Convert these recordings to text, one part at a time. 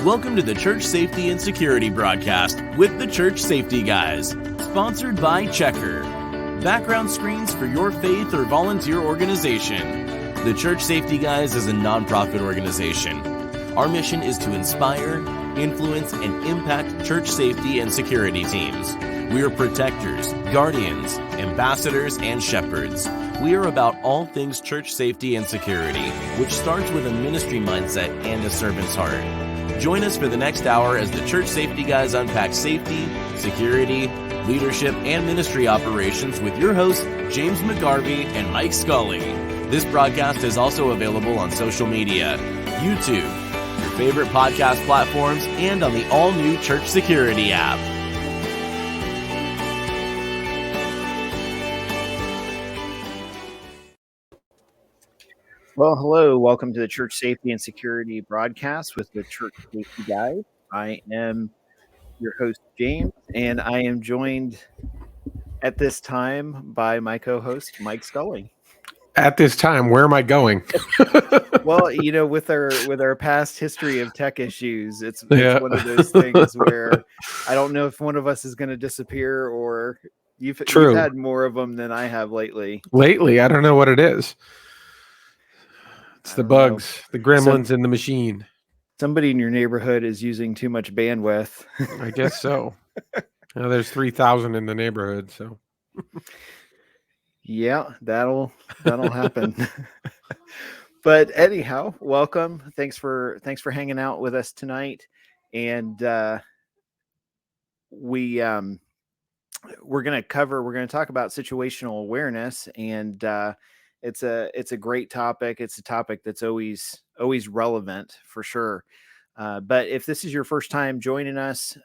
Welcome to the Church Safety and Security broadcast with the Church Safety Guys, sponsored by Checker. Background screens for your faith or volunteer organization. The Church Safety Guys is a nonprofit organization. Our mission is to inspire, influence, and impact church safety and security teams. We are protectors, guardians, ambassadors, and shepherds. We are about all things church safety and security, which starts with a ministry mindset and a servant's heart. Join us for the next hour as the Church Safety Guys unpack safety, security, leadership, and ministry operations with your hosts, James McGarvey and Mike Scully. This broadcast is also available on social media, YouTube, your favorite podcast platforms, and on the all-new Church Security app. Well, hello. Welcome to the Church Safety and Security broadcast with the Church Safety Guys. I am your host, James, and I am joined at this time by my co-host, Mike Scully. At this time, where am I going? Well, you know, with our past history of tech issues, it's one of those things where I don't know if one of us is going to disappear or you've had more of them than I have lately. I don't know what it is. It's the bugs, the gremlins in the machine. Somebody in your neighborhood is using too much bandwidth. I guess so. There's 3,000 in the neighborhood, so. Yeah, that'll happen. But anyhow, welcome. Thanks for hanging out with us tonight. And we're going to talk about situational awareness, and it's a great topic. It's a topic that's always relevant for sure. But if this is your first time joining us,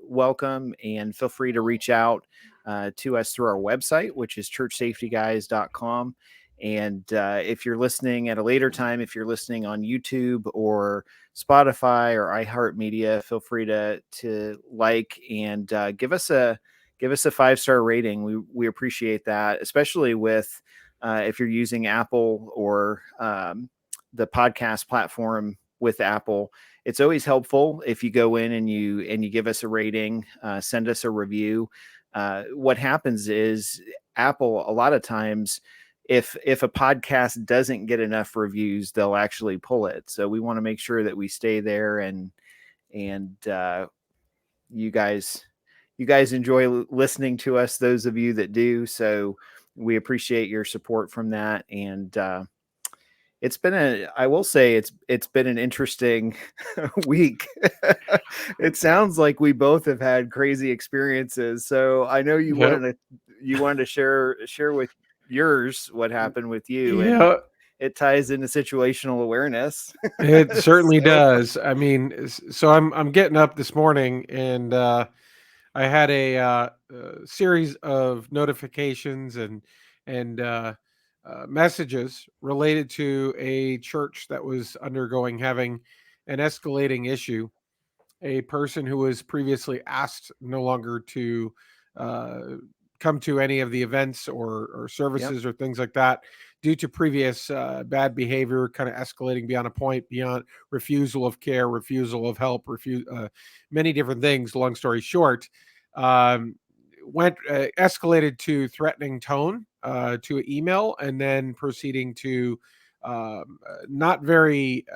welcome, and feel free to reach out to us through our website, which is churchsafetyguys.com. And if you're listening at a later time, if you're listening on YouTube or Spotify or Iheart Media, feel free to like and give us a 5-star rating. We appreciate that, especially with if you're using Apple or the podcast platform with Apple. It's always helpful if you go in and you give us a rating, send us a review. What happens is Apple, a lot of times, if a podcast doesn't get enough reviews, they'll actually pull it. So we want to make sure that we stay there, and you guys enjoy listening to us, those of you that do. So we appreciate your support from that. And it's been an interesting week. It sounds like we both have had crazy experiences. So I know you wanted to share with yours what happened with you. Yeah. And it ties into situational awareness. It certainly does. I mean, so I'm getting up this morning, and I had a series of notifications and messages related to a church that was having an escalating issue. A person who was previously asked no longer to come to any of the events or services or things like that due to previous bad behavior, kind of escalating beyond a point, beyond refusal of care, refusal of help, many different things. Long story short, escalated to threatening tone, to an email, and then proceeding to not very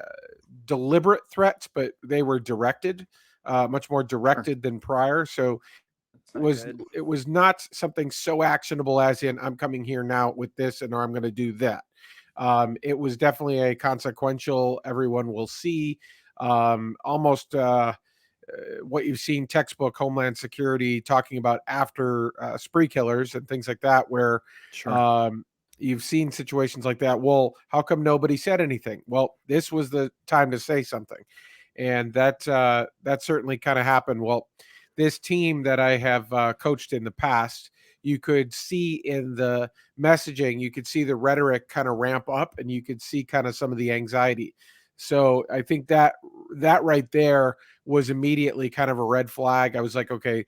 deliberate threats, but they were directed, much more directed than prior. So it was not something so actionable as in I'm coming here now with this and or I'm going to do that. It was definitely a consequential, everyone will see, almost what you've seen textbook Homeland Security talking about after spree killers and things like that, where you've seen situations like that. Well, how come nobody said anything? Well, this was the time to say something. And that certainly kind of happened. Well, this team that I have coached in the past, you could see in the messaging, you could see the rhetoric kind of ramp up, and you could see kind of some of the anxiety. So I think that right there was immediately kind of a red flag. I was like, okay,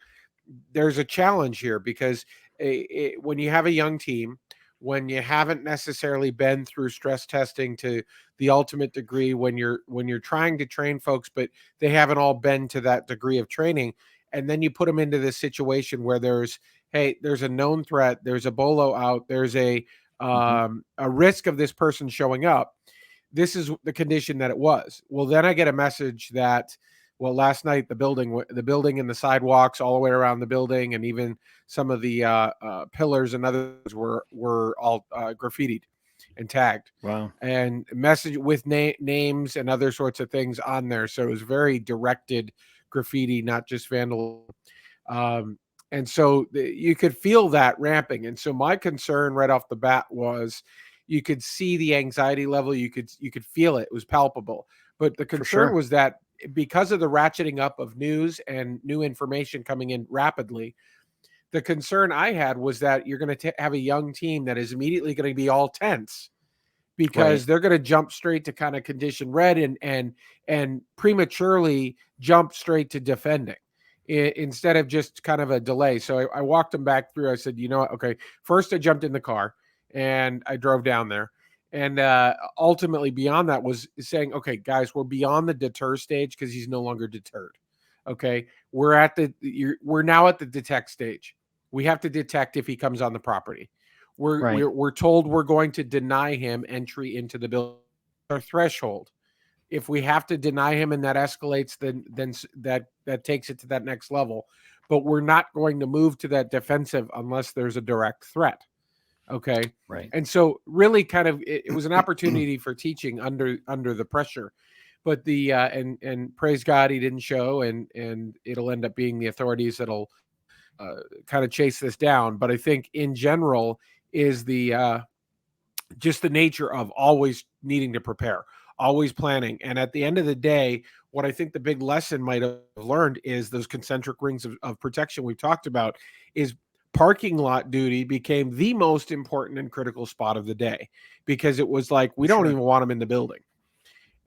there's a challenge here, because when you have a young team, when you haven't necessarily been through stress testing to the ultimate degree, when you're trying to train folks, but they haven't all been to that degree of training. And then you put them into this situation where there's a known threat, there's a bolo out, there's a risk of this person showing up. This is the condition that it was. Well, then I get a message that, well, last night the building and the sidewalks all the way around the building, and even some of the pillars and others were all graffitied and tagged. Wow. And message with names and other sorts of things on there. So it was very directed graffiti, not just vandalism. And so you could feel that ramping. And so my concern right off the bat was, you could see the anxiety level. You could feel it. It was palpable. But the concern was that because of the ratcheting up of news and new information coming in rapidly, the concern I had was that you're going to have a young team that is immediately going to be all tense, because they're going to jump straight to kind of condition red and prematurely jump straight to defending instead of just kind of a delay. So I walked them back through. I said, you know what? Okay. First I jumped in the car and I drove down there. And ultimately beyond that was saying, okay, guys, we're beyond the deter stage because he's no longer deterred. Okay. We're now at the detect stage. We have to detect if he comes on the property. We're told we're going to deny him entry into the building. Our threshold. If we have to deny him and that escalates, then that takes it to that next level. But we're not going to move to that defensive unless there's a direct threat. Okay. Right. And so really kind of it was an opportunity for teaching under the pressure. But the and praise God he didn't show, and it'll end up being the authorities that'll kind of chase this down. But I think in general is the just the nature of always needing to prepare, always planning. And at the end of the day, what I think the big lesson might have learned is those concentric rings of protection we've talked about is parking lot duty became the most important and critical spot of the day, because it was like, we don't even want them in the building.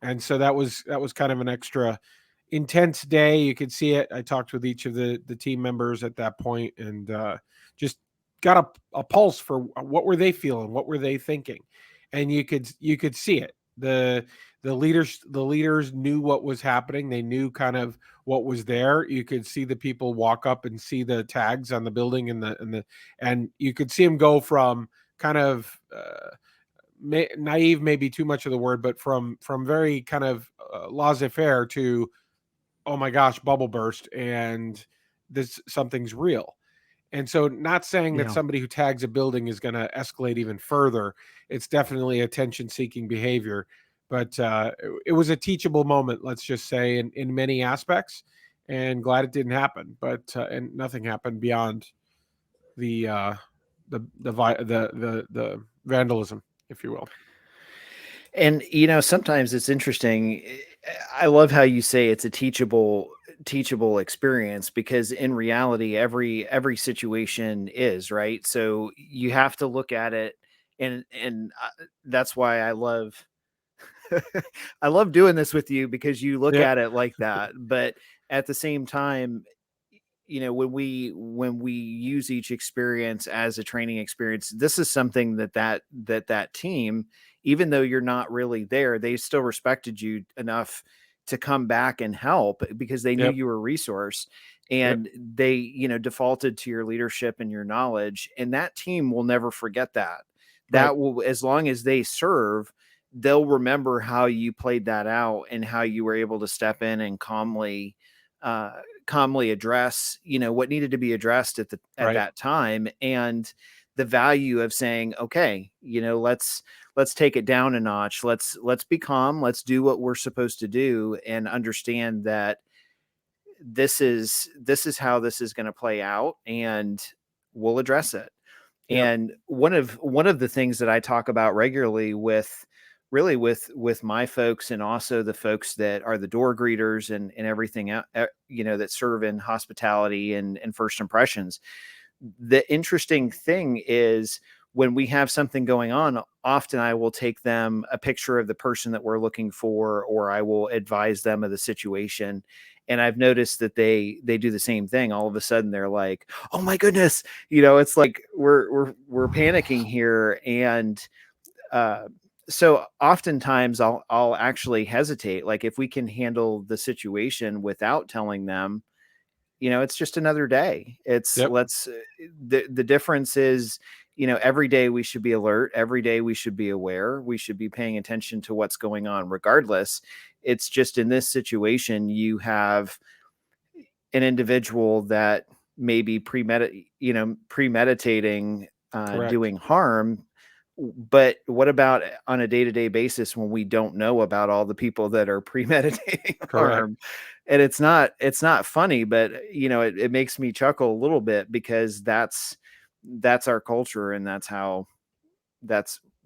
And so that was kind of an extra intense day. You could see it. I talked with each of the team members at that point, and just got a pulse for what were they feeling, what were they thinking, and you could see it. The leaders knew what was happening. They knew kind of what was there. You could see the people walk up and see the tags on the building and you could see them go from kind of naive, maybe too much of the word, but from very kind of laissez-faire to, oh my gosh, bubble burst, and something's real. And so, not saying that somebody who tags a building is going to escalate even further. It's definitely attention-seeking behavior, but it was a teachable moment, let's just say, in many aspects, and glad it didn't happen. But and nothing happened beyond the vandalism, if you will. And sometimes it's interesting. I love how you say it's a teachable experience, because in reality, every situation is right. So you have to look at it, and that's why I love I love doing this with you, because you look at it like that. But at the same time, when we use each experience as a training experience, this is something that team, even though you're not really there, they still respected you enough to come back and help, because they knew you were a resource, and they, defaulted to your leadership and your knowledge. And that team will never forget that. That will, as long as they serve, they'll remember how you played that out and how you were able to step in and calmly address, what needed to be addressed at that time, and the value of saying, okay, let's take it down a notch. Let's be calm. Let's do what we're supposed to do, and understand that this is how this is going to play out, and we'll address it. And one of the things that I talk about regularly with my folks, and also the folks that are the door greeters and everything, that serve in hospitality and first impressions. The interesting thing is, when we have something going on, often I will take them a picture of the person that we're looking for, or I will advise them of the situation. And I've noticed that they do the same thing. All of a sudden they're like, "Oh my goodness," it's like we're panicking here. And so oftentimes I'll actually hesitate. Like, if we can handle the situation without telling them, it's just another day. It's Yep. the difference is, every day we should be alert. Every day we should be aware. We should be paying attention to what's going on regardless. It's just, in this situation, you have an individual that may be premeditating Correct. doing harm. But what about on a day-to-day basis when we don't know about all the people that are premeditating Correct. harm? And it's not funny, but it makes me chuckle a little bit, because that's our culture, and that's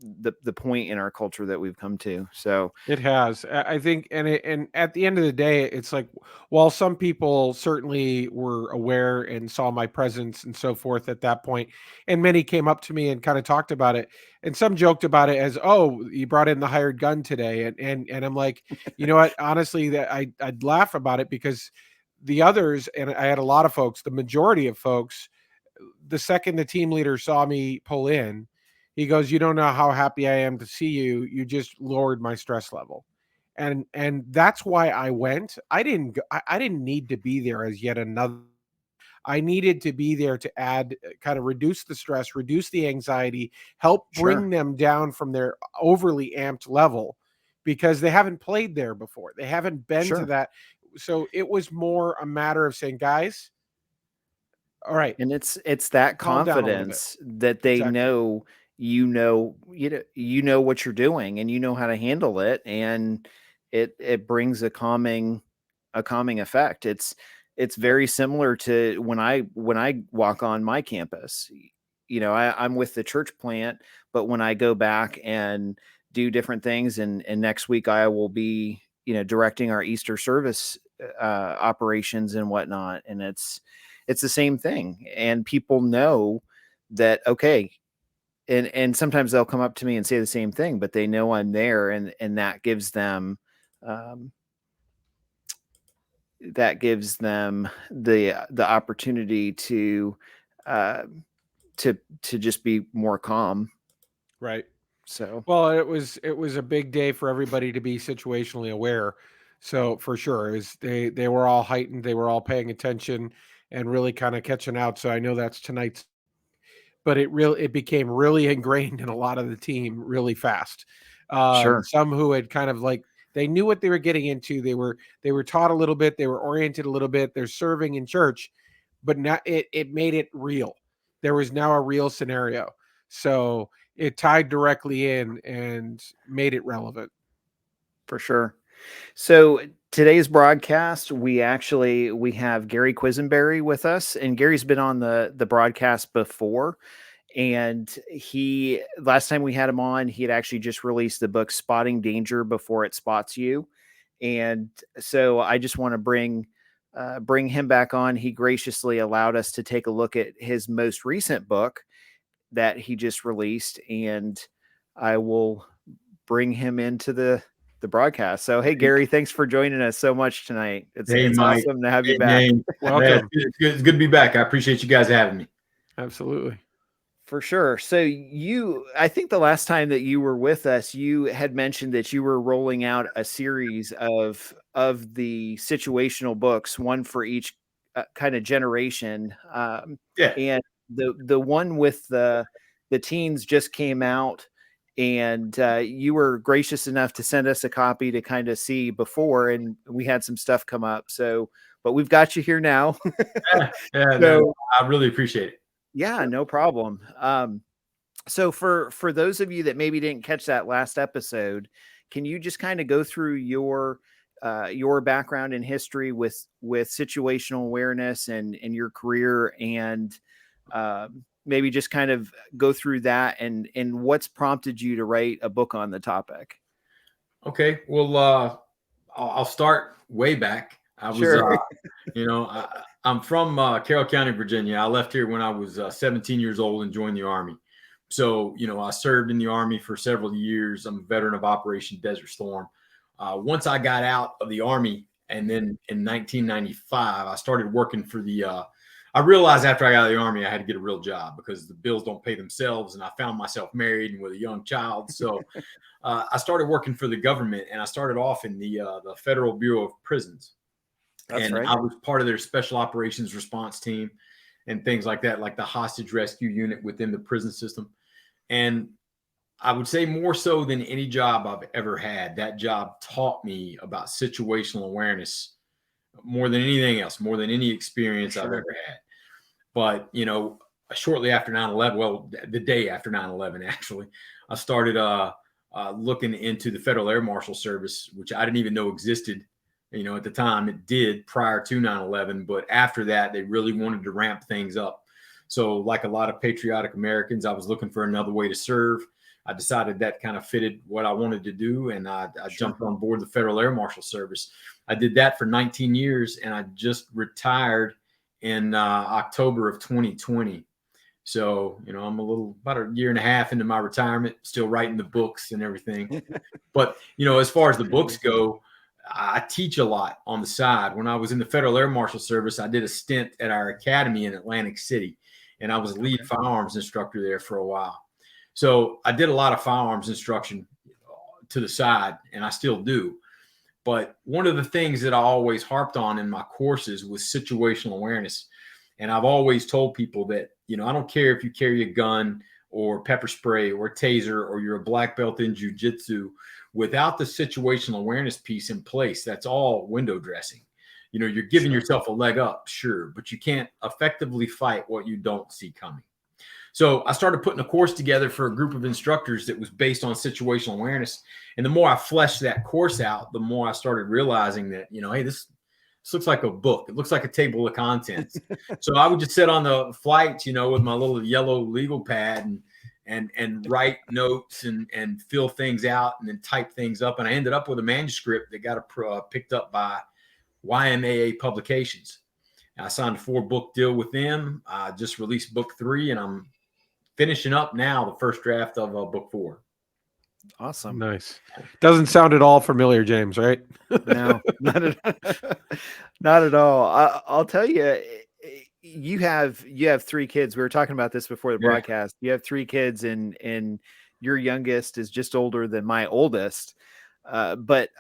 the point in our culture that we've come to. So It has. I think, and at the end of the day, it's like, while some people certainly were aware and saw my presence and so forth at that point, and many came up to me and kind of talked about it, and some joked about it as, "Oh, you brought in the hired gun today," and I'm like, you know what? Honestly, that I'd laugh about it, because the others, and I had a lot of folks, the majority of folks, the second the team leader saw me pull in, he goes, "You don't know how happy I am to see you. You just lowered my stress level." And that's why I went. I didn't need to be there as yet another. I needed to be there to add, kind of reduce the stress, reduce the anxiety, help sure, bring them down from their overly amped level, because they haven't played there before. They haven't been to sure. that. So it was more a matter of saying, "Guys, all right, And it's that calm down a little bit." confidence that they Exactly. know, what you're doing, and you know how to handle it, and it brings a calming effect. It's Yep. very similar to when I walk on my campus. I'm with the church plant, but when I go back and do different things, and next week I will be, directing our Easter service operations and whatnot, and it's the same thing. And people know that, okay, and sometimes they'll come up to me and say the same thing, but they know I'm there, and um, that gives them the opportunity uh, to just be more calm. Right. So Well, it was a big day for everybody to be situationally aware. So for sure, is they were all heightened, they were all paying attention and really kind of catching out. So I know that's tonight's, but it became really ingrained in a lot of the team really fast. sure, Some who had kind of like, they knew what they were getting into. They were taught a little bit, they were oriented a little bit. They're serving in church, but now it made it real. There was now a real scenario. So it tied directly in and made it relevant. for sure. So today's broadcast, we have Gary Quesenberry with us, and Gary's been on the broadcast before. And he last time we had him on, he had actually just released the book Spotting Danger Before It Spots You. And so I just want to bring him back on. He graciously allowed us to take a look at his most recent book that he just released, and I will bring him into the broadcast. So hey Gary, thanks for joining us so much tonight. It's Hey, it's Mike. awesome to have you Hey, back. James. Man, Welcome. it's good to be back. I appreciate you guys having me. Absolutely. For sure. So I think the last time that you were with us, you had mentioned that you were rolling out a series of the situational books, one for each kind of generation. Yeah. And the one with the teens just came out, and you were gracious enough to send us a copy to kind of see before, and we had some stuff come up. So, but we've got you here now. Yeah, no, So I really appreciate it. yeah, no problem. So for those of you that maybe didn't catch that last episode, can you just kind of go through your background and history with situational awareness and your career, and maybe just kind of go through that and what's prompted you to write a book on the topic? Okay. Well, I'll start way back. I was, Sure. I'm from Carroll County, Virginia. I left here when I was 17 years old and joined the Army. So, I served in the Army for several years. I'm a veteran of Operation Desert Storm. Once I got out of the Army, and then in 1995, I started working for I realized after I got out of the Army, I had to get a real job because the bills don't pay themselves. And I found myself married and with a young child. So I started working for the government, and I started off in the Federal Bureau of Prisons. That's right. I was part of their special operations response team and things like that, like the hostage rescue unit within the prison system. And I would say more so than any job I've ever had, that job taught me about situational awareness more than anything else, more than any experience I've ever had. But, shortly after 9/11, well, the day after 9/11, actually, I started looking into the Federal Air Marshal Service, which I didn't even know existed. At the time it did prior to 9/11, but after that, they really wanted to ramp things up. So like a lot of patriotic Americans, I was looking for another way to serve. I decided that kind of fitted what I wanted to do, and I jumped on board the Federal Air Marshal Service. I did that for 19 years, and I just retired in October of 2020. So, I'm about a year and a half into my retirement, still writing the books and everything. But, as far as the books go, I teach a lot on the side. When I was in the Federal Air Marshal Service, I did a stint at our academy in Atlantic City, and I was lead firearms instructor there for a while. So I did a lot of firearms instruction to the side, and I still do. But one of the things that I always harped on in my courses was situational awareness. And I've always told people that, I don't care if you carry a gun or pepper spray or taser or you're a black belt in jiu-jitsu, without the situational awareness piece in place, that's all window dressing. You're giving yourself a leg up, sure, but you can't effectively fight what you don't see coming. So I started putting a course together for a group of instructors that was based on situational awareness. And the more I fleshed that course out, the more I started realizing that, hey, this looks like a book. It looks like a table of contents. So I would just sit on the flights, with my little yellow legal pad and write notes and fill things out and then type things up. And I ended up with a manuscript that got picked up by YMAA Publications. I signed a 4-book deal with them. I just released book 3, and I'm finishing up now the first draft of book 4. Awesome. Nice. Doesn't sound at all familiar, James, right? No, not at all. I'll tell you, you have 3 kids. We were talking about this before the broadcast. You have 3 kids, and your youngest is just older than my oldest. But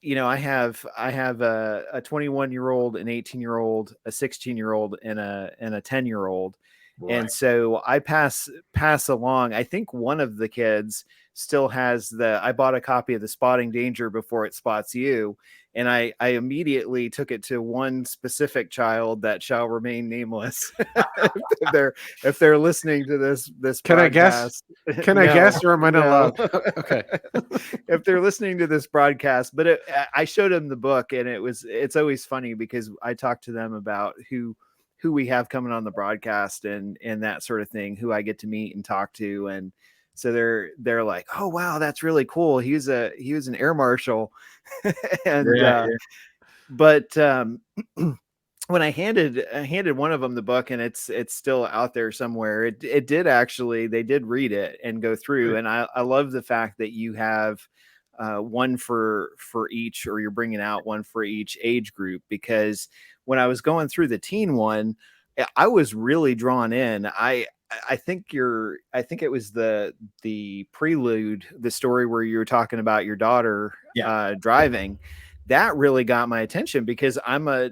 I have a 21-year-old, an 18-year-old, a 16-year-old, and a 10-year-old. Right. And so I pass along. I think one of the kids still has I bought a copy of The Spotting Danger Before It Spots You. And I immediately took it to one specific child that shall remain nameless. if they're listening to this Can broadcast, I guess, or am I not allowed? Okay. If they're listening to this broadcast, but I showed them the book, and it's always funny because I talk to them about who we have coming on the broadcast and that sort of thing, who I get to meet and talk to. And so they're like, oh, wow, that's really cool. He was an air marshal. And, but, when I handed one of them the book, and it's still out there somewhere, they did read it and go through. And I love the fact that you have one for each, or you're bringing out one for each age group, because when I was going through the teen one, I was really drawn in. I think it was the prelude, the story where you were talking about your daughter driving. That really got my attention, because I'm a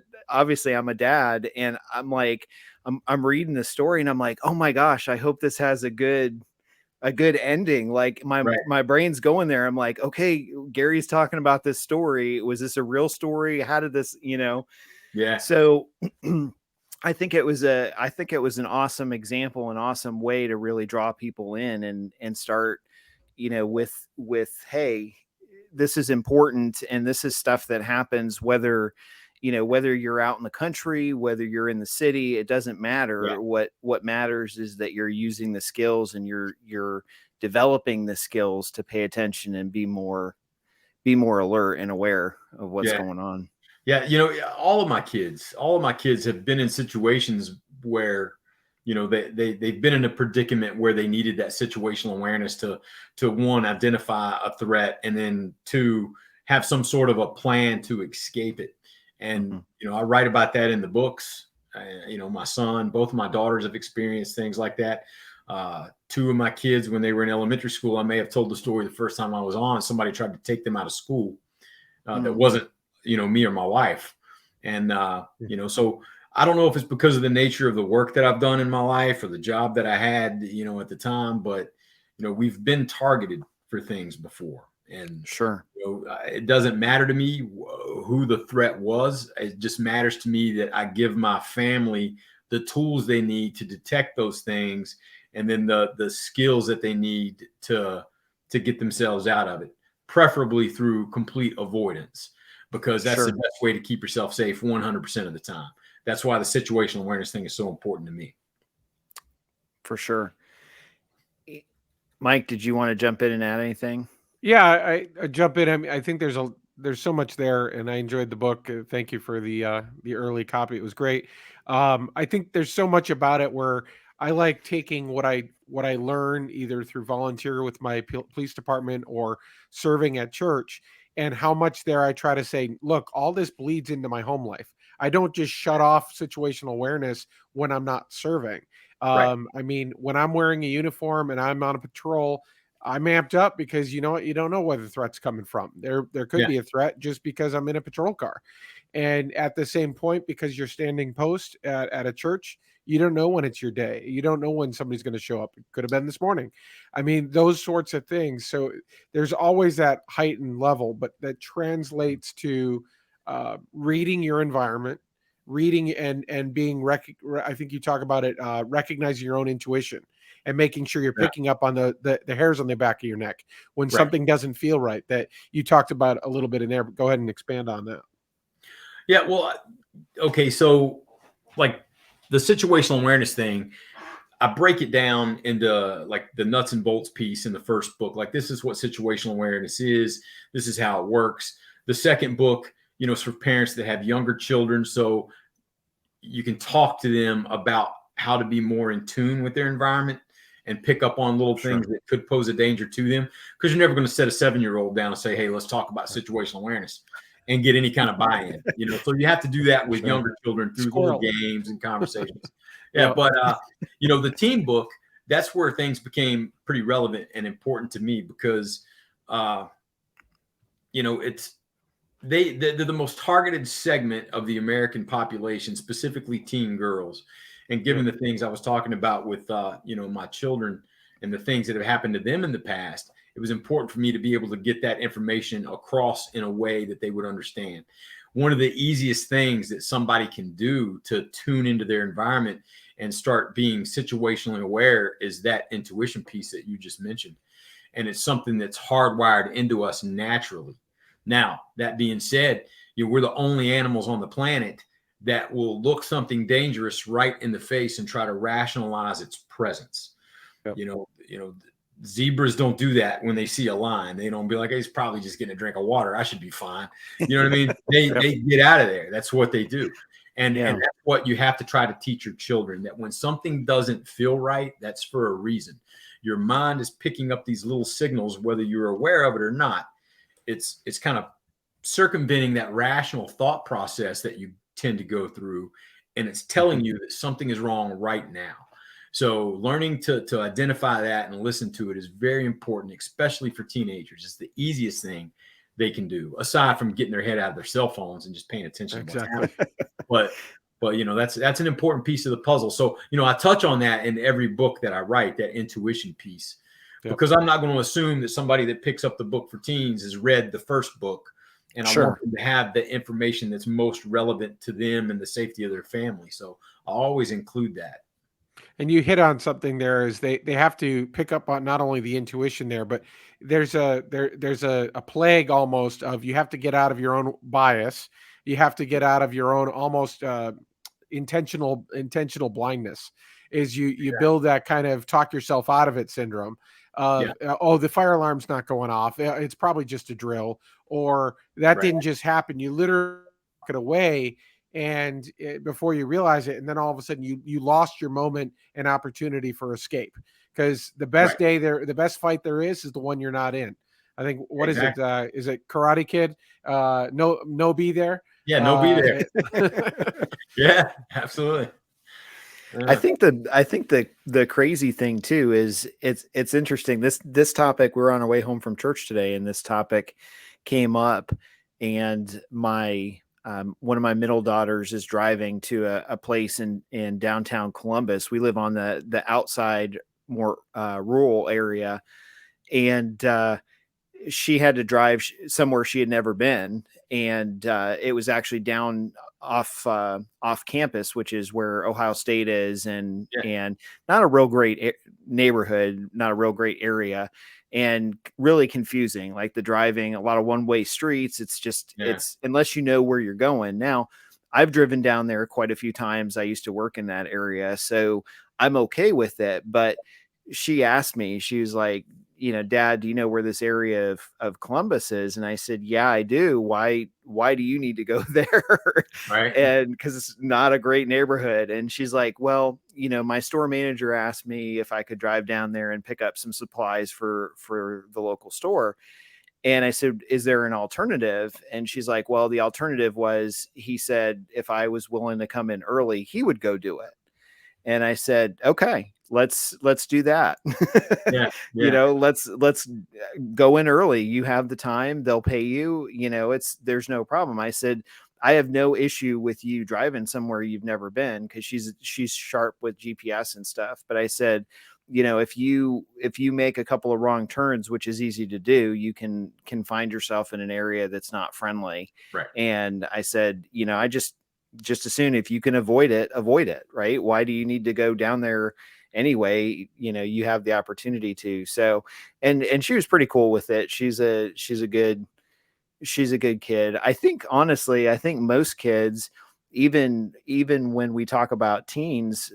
dad, and I'm like, I'm reading the story, and I'm like, oh my gosh, I hope this has a good ending. Like my brain's going there. I'm like, okay, Gary's talking about this story. Was this a real story? How did this, Yeah. So I think it was an awesome example, an awesome way to really draw people in and start, with, hey, this is important, and this is stuff that happens whether you're out in the country, whether you're in the city, it doesn't matter. Yeah. What matters is that you're using the skills, and you're developing the skills to pay attention and be more alert and aware of what's going on. Yeah. All of my kids have been in situations where they've been in a predicament where they needed that situational awareness to one, identify a threat, and then two, have some sort of a plan to escape it. And I write about that in the books. My son, both of my daughters have experienced things like that. Two of my kids, when they were in elementary school, I may have told the story the first time I was on. Somebody tried to take them out of school. That wasn't me or my wife. And so I don't know if it's because of the nature of the work that I've done in my life or the job that I had, at the time, but, we've been targeted for things before. And sure, it doesn't matter to me who the threat was. It just matters to me that I give my family the tools they need to detect those things, and then the skills that they need to get themselves out of it, preferably through complete avoidance, because that's the best way to keep yourself safe 100% of the time. That's why the situational awareness thing is so important to me. For sure. Mike, did you want to jump in and add anything? Yeah, I jump in. I mean, I think there's so much there, and I enjoyed the book. Thank you for the early copy. It was great. I think there's so much about it where I like taking what I learn either through volunteer with my police department or serving at church, and how much there I try to say, look, all this bleeds into my home life. I don't just shut off situational awareness when I'm not serving. I mean, when I'm wearing a uniform and I'm on a patrol, I'm amped up because you don't know where the threat's coming from. There could be a threat just because I'm in a patrol car. And at the same point, because you're standing post at a church, you don't know when it's your day. You don't know when somebody's going to show up. It could have been this morning. I mean, those sorts of things. So there's always that heightened level, but that translates to reading your environment, reading and being I think you talk about it, recognizing your own intuition and making sure you're picking up on the hairs on the back of your neck when something doesn't feel right, that you talked about a little bit in there. But go ahead and expand on that. Yeah, well, okay, so like the situational awareness thing, I break it down into like the nuts and bolts piece in the first book. Like, this is what situational awareness is. This is how it works. The second book, is for parents that have younger children, so you can talk to them about how to be more in tune with their environment and pick up on little things that could pose a danger to them. Because you're never going to set a 7-year-old down and say, hey, let's talk about situational awareness and get any kind of buy-in. So you have to do that with younger children through little games and conversations. But the teen book, that's where things became pretty relevant and important to me, because it's they're the most targeted segment of the American population, specifically teen girls. And given the things I was talking about with my children and the things that have happened to them in the past, it was important for me to be able to get that information across in a way that they would understand. One of the easiest things that somebody can do to tune into their environment and start being situationally aware is that intuition piece that you just mentioned. And it's something that's hardwired into us naturally. Now, that being said, we're the only animals on the planet that will look something dangerous right in the face and try to rationalize its presence. Zebras don't do that when they see a lion. They don't be like, hey, he's probably just getting a drink of water, I should be fine. You know what I mean? They get out of there. That's what they do. And that's what you have to try to teach your children, that when something doesn't feel right, that's for a reason. Your mind is picking up these little signals, whether you're aware of it or not. It's kind of circumventing that rational thought process that you tend to go through, and it's telling you that something is wrong right now. So learning to identify that and listen to it is very important, especially for teenagers. It's the easiest thing they can do, aside from getting their head out of their cell phones and just paying attention to what's happening. But that's an important piece of the puzzle. So I touch on that in every book that I write, that intuition piece. Because I'm not going to assume that somebody that picks up the book for teens has read the first book, and I want them to have the information that's most relevant to them and the safety of their family. So I always include that. And you hit on something there, is they have to pick up on not only the intuition there, but there's a plague almost of, you have to get out of your own bias. You have to get out of your own almost intentional blindness. Is you build that kind of talk yourself out of it syndrome. The fire alarm's not going off. It's probably just a drill, or that didn't just happen. You literally took it away, and before you realize it, and then all of a sudden you lost your moment and opportunity for escape, because the best day there, the best fight there is the one you're not in. I think, what is it? Is it Karate Kid? No be there. Yeah, no be there. Yeah, absolutely. I think the crazy thing too is it's interesting. This topic, we're on our way home from church today, and this topic came up, and my one of my middle daughters is driving to a place in downtown Columbus. We live on the outside, more rural area, and she had to drive somewhere she had never been, and it was actually down off campus, which is where Ohio State is, and not a real great neighborhood, not a real great area, and really confusing. Like the driving, a lot of one-way streets. It's just it's unless you know where you're going. Now, I've driven down there quite a few times. I used to work in that area, so I'm okay with it. But she asked me, she was like, Dad, do you know where this area of Columbus is? And I said, yeah, I do. Why do you need to go there? Right. And because it's not a great neighborhood. And she's like, well, my store manager asked me if I could drive down there and pick up some supplies for the local store. And I said, is there an alternative? And she's like, well, the alternative was, he said, if I was willing to come in early, he would go do it. And I said, okay, let's do that. Let's go in early. You have the time, they'll pay you, there's no problem. I said, I have no issue with you driving somewhere you've never been, because she's sharp with GPS and stuff. But I said, if you make a couple of wrong turns, which is easy to do, you can find yourself in an area that's not friendly. Right. And I said, I just as soon, if you can avoid it, right? Why do you need to go down there anyway? You have the opportunity to. So, and she was pretty cool with it. She's a good kid. I think, honestly, most kids, even when we talk about teens,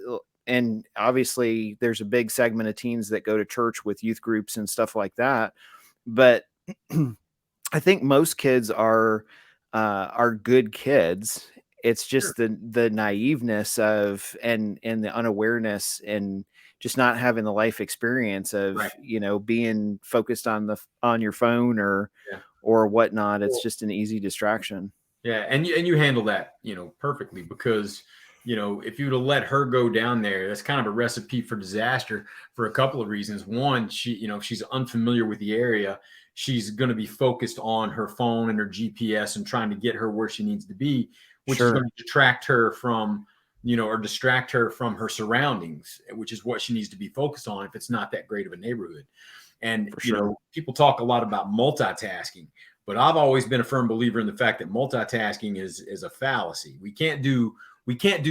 and obviously there's a big segment of teens that go to church with youth groups and stuff like that, but I think most kids are good kids. It's just the naiveness of and the unawareness, and just not having the life experience of being focused on your phone or whatnot. It's just an easy distraction. Yeah, and you handle that perfectly, because if you would have let her go down there, that's kind of a recipe for disaster for a couple of reasons. One, she's unfamiliar with the area. She's going to be focused on her phone and her GPS and trying to get her where she needs to be, which is going to detract her from, or distract her from her surroundings, which is what she needs to be focused on if it's not that great of a neighborhood. And, people talk a lot about multitasking, but I've always been a firm believer in the fact that multitasking is a fallacy. We can't do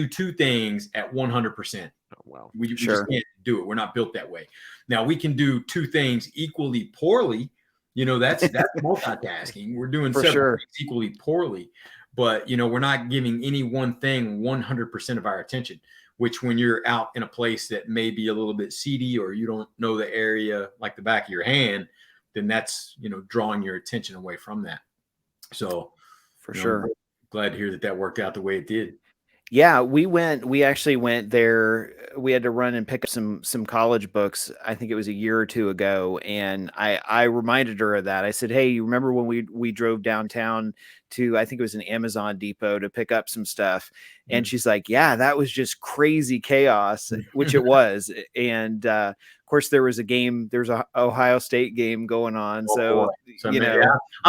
two things at 100%. Oh, well, we just can't do it. We're not built that way. Now, we can do two things equally poorly. That's multitasking. We're doing several things equally poorly, but we're not giving any one thing 100% of our attention, which, when you're out in a place that may be a little bit seedy, or you don't know the area like the back of your hand, then that's, drawing your attention away from that. So for sure, I'm glad to hear that worked out the way it did. Yeah, we actually went there. We had to run and pick up some college books. I think it was a year or two ago. And I reminded her of that. I said, hey, you remember when we drove downtown to, I think it was an Amazon depot, to pick up some stuff. And she's like, yeah, that was just crazy chaos, which it was. And of course there was a Ohio State game going on. I'm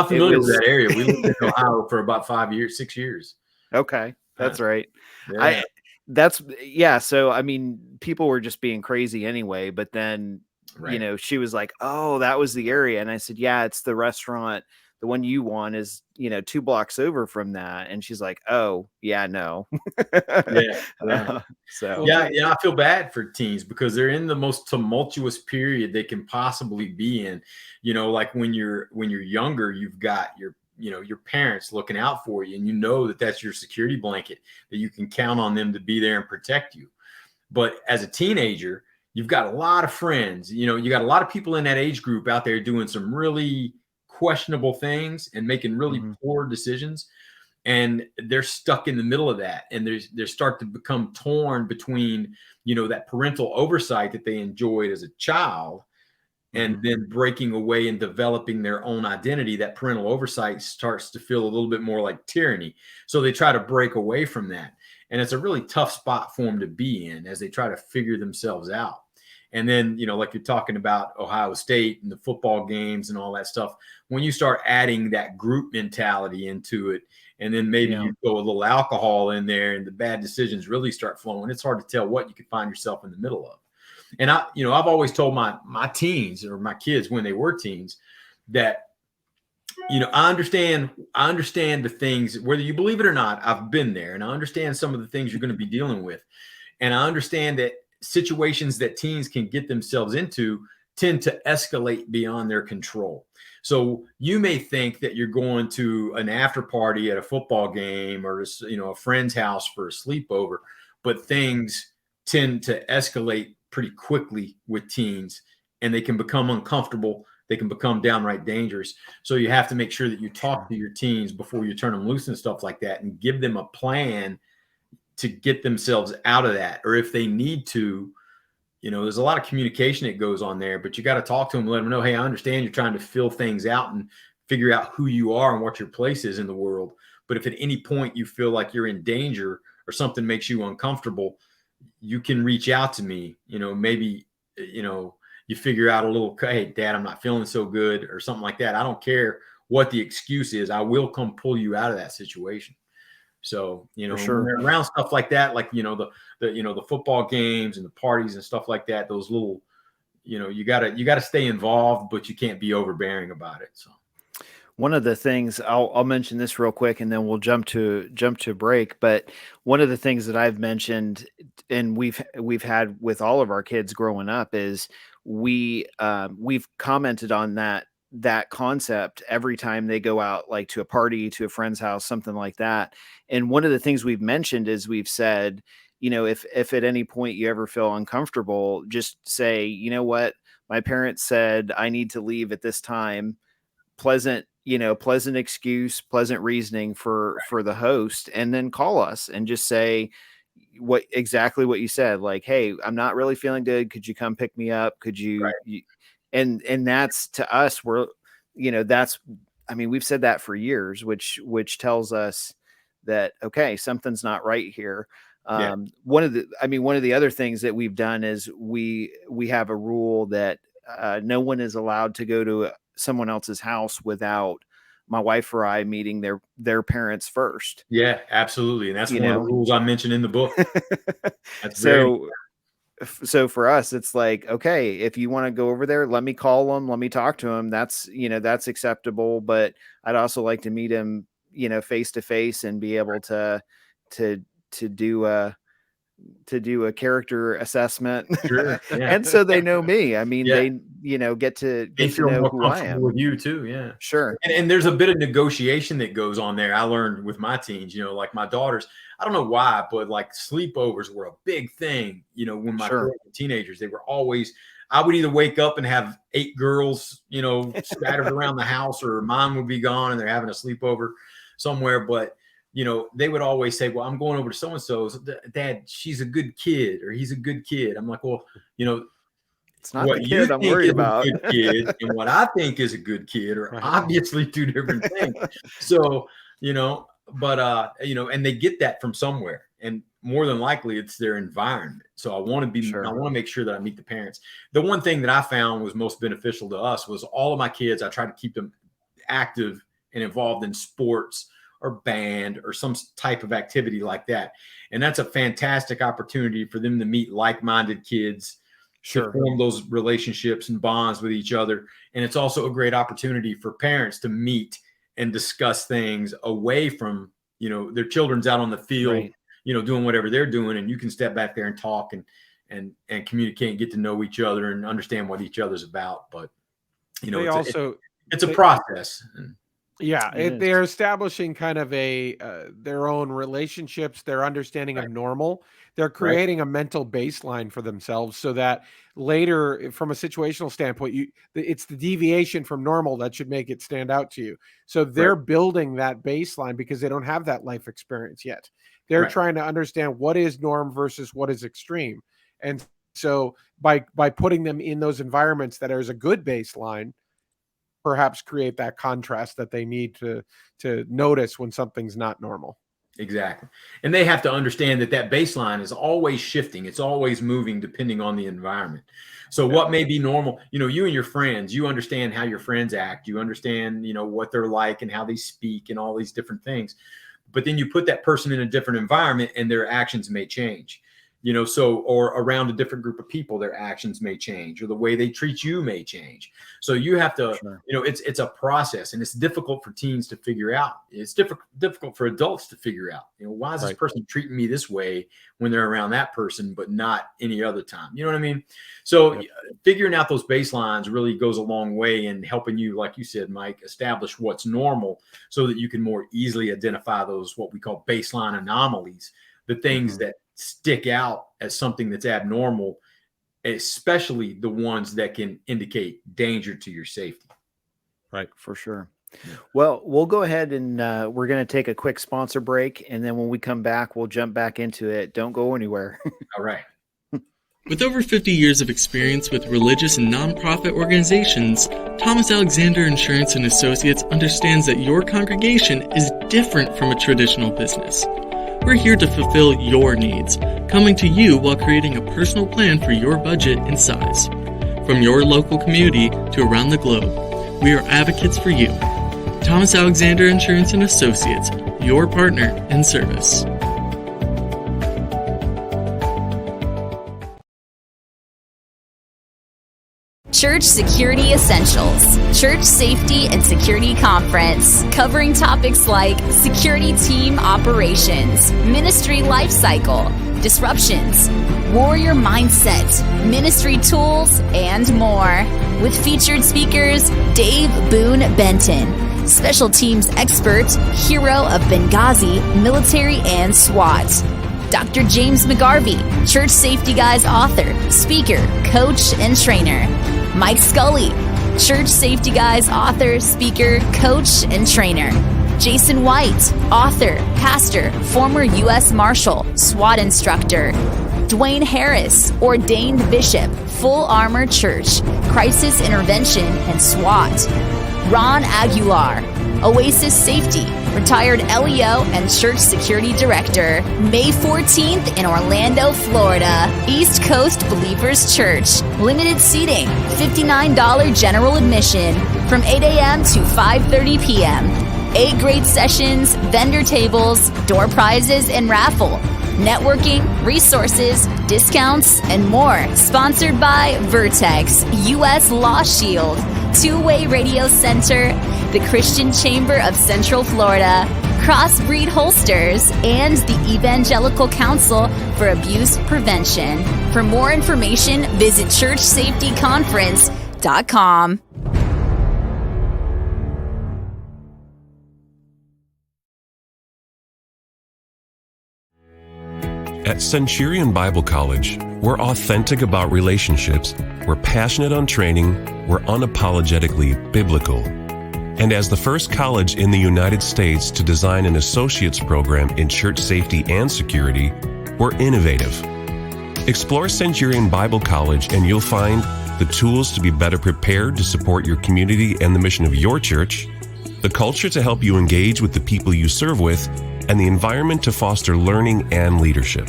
familiar with that area. We lived in Ohio for about 6 years. Okay. That's right. Yeah. So, I mean, people were just being crazy anyway, but then, she was like, oh, that was the area. And I said, yeah, it's the restaurant. The one you want is, 2 blocks over from that. And she's like, oh yeah, no. So I feel bad for teens, because they're in the most tumultuous period they can possibly be in. Like when you're younger, you've got your parents looking out for you, and that's your security blanket, that you can count on them to be there and protect you. But as a teenager, you've got a lot of friends, you got a lot of people in that age group out there doing some really questionable things and making really poor decisions. and they're stuck in the middle of that, and they start to become torn between, that parental oversight that they enjoyed as a child, and then breaking away and developing their own identity. That parental oversight starts to feel a little bit more like tyranny. So they try to break away from that. And it's a really tough spot for them to be in as they try to figure themselves out. And then, like you're talking about Ohio State and the football games and all that stuff, when you start adding that group mentality into it, and then maybe you go a little alcohol in there and the bad decisions really start flowing, it's hard to tell what you could find yourself in the middle of. And I've always told my teens, or my kids when they were teens, that, I understand the things, whether you believe it or not. I've been there, and I understand some of the things you're going to be dealing with. And I understand that situations that teens can get themselves into tend to escalate beyond their control. So you may think that you're going to an after party at a football game, or, a friend's house for a sleepover, but things tend to escalate pretty quickly with teens, and they can become uncomfortable. They can become downright dangerous. So you have to make sure that you talk to your teens before you turn them loose and stuff like that, and give them a plan to get themselves out of that. Or if they need to, there's a lot of communication that goes on there, but you got to talk to them, let them know, hey, I understand you're trying to fill things out and figure out who you are and what your place is in the world. But if at any point you feel like you're in danger or something makes you uncomfortable, you can reach out to me. Maybe, you figure out a little, hey, Dad, I'm not feeling so good, or something like that. I don't care what the excuse is. I will come pull you out of that situation. So, when they're around stuff like that, like, the football games and the parties and stuff like that, those little, you gotta stay involved, but you can't be overbearing about it. So one of the things, I'll mention this real quick, and then we'll jump to break. But one of the things that I've mentioned, and we've had with all of our kids growing up, is we've commented on that concept every time they go out, like to a party, to a friend's house, something like that. And one of the things we've mentioned is we've said, if at any point you ever feel uncomfortable, just say, you know what, my parents said I need to leave at this time. Pleasant excuse, pleasant reasoning for the host, and then call us and just say exactly what you said. Like, hey, I'm not really feeling good. Could you come pick me up? Could you, and that's, to us, we've said that for years, which tells us that, okay, something's not right here. One of the other things that we've done is we have a rule that no one is allowed to go to someone else's house without my wife or I meeting their parents first. Yeah, absolutely. And that's one of the rules I mentioned in the book. That's so for us, it's like, okay, if you want to go over there, let me call them, let me talk to them. That's acceptable. But I'd also like to meet him, face to face, and be able to do a character assessment. Sure, yeah. And so they know me. I mean, they get to know who I am. With you too, yeah. Sure. And there's a bit of negotiation that goes on there. I learned with my teens, like my daughters, I don't know why, but like sleepovers were a big thing. When my girls were teenagers, they were always, I would either wake up and have 8 girls, scattered around the house, or mom would be gone and they're having a sleepover somewhere. But they would always say, well, I'm going over to so-and-so's. Dad, she's a good kid, or he's a good kid. I'm like, well, it's not what the kid I'm worried about. A good kid and what I think is a good kid are obviously two different things. So, and they get that from somewhere, and more than likely it's their environment. So I want to make sure that I meet the parents. The one thing that I found was most beneficial to us was all of my kids, I tried to keep them active and involved in sports or band or some type of activity like that. And that's a fantastic opportunity for them to meet like-minded kids, to form those relationships and bonds with each other. And it's also a great opportunity for parents to meet and discuss things away from, their children's out on the field, doing whatever they're doing. And you can step back there and talk and communicate and get to know each other and understand what each other's about. But, it's a process. Yeah, It is. they're establishing kind of their own relationships, their understanding of normal. They're Right. creating a mental baseline for themselves so that later, from a situational standpoint, it's the deviation from normal that should make it stand out to you. So Right. they're building that baseline because they don't have that life experience yet. They're Right. trying to understand what is norm versus what is extreme. And so by putting them in those environments that is a good baseline, perhaps create that contrast that they need to notice when something's not normal. Exactly. And they have to understand that baseline is always shifting. It's always moving depending on the environment. So what may be normal, you and your friends, you understand how your friends act. You understand, what they're like and how they speak and all these different things. But then you put that person in a different environment and their actions may change. Or around a different group of people, their actions may change, or the way they treat you may change. So you have to, Sure. it's a process, and it's difficult for teens to figure out. It's difficult for adults to figure out, why is this person treating me this way when they're around that person, but not any other time? You know what I mean? So figuring out those baselines really goes a long way in helping you, like you said, Mike, establish what's normal so that you can more easily identify those, what we call baseline anomalies, the things that stick out as something that's abnormal, especially the ones that can indicate danger to your safety. Right, for sure. Well, we'll go ahead and we're going to take a quick sponsor break. And then when we come back, we'll jump back into it. Don't go anywhere. All right. With over 50 years of experience with religious and nonprofit organizations, Thomas Alexander Insurance and Associates understands that your congregation is different from a traditional business. We're here to fulfill your needs, coming to you while creating a personal plan for your budget and size. From your local community to around the globe, we are advocates for you. Thomas Alexander Insurance and Associates, your partner in service. Church Security Essentials, Church Safety and Security Conference, covering topics like security team operations, ministry life cycle, disruptions, warrior mindset, ministry tools, and more. With featured speakers Dave Boone Benton, special teams expert, hero of Benghazi, military and SWAT. Dr. James McGarvey, Church Safety Guys author, speaker, coach, and trainer. Mike Scully, Church Safety Guys author, speaker, coach, and trainer. Jason White, author, pastor, former U.S. Marshal, SWAT instructor. Dwayne Harris, ordained bishop, Full Armor Church, crisis intervention, and SWAT. Ron Aguilar, Oasis Safety, retired LEO and Church Security Director. May 14th in Orlando, Florida. East Coast Believers Church. Limited seating, $59 general admission from 8 a.m. to 5:30 p.m. 8 great sessions, vendor tables, door prizes, and raffle. Networking, resources, discounts, and more. Sponsored by Vertex, U.S. Law Shield, Two-Way Radio Center, the Christian Chamber of Central Florida, Crossbreed Holsters, and the Evangelical Council for Abuse Prevention. For more information, visit churchsafetyconference.com. At Centurion Bible College, we're authentic about relationships, we're passionate on training, we're unapologetically biblical. And as the first college in the United States to design an associate's program in church safety and security, we're innovative. Explore Centurion Bible College and you'll find the tools to be better prepared to support your community and the mission of your church, the culture to help you engage with the people you serve with, and the environment to foster learning and leadership.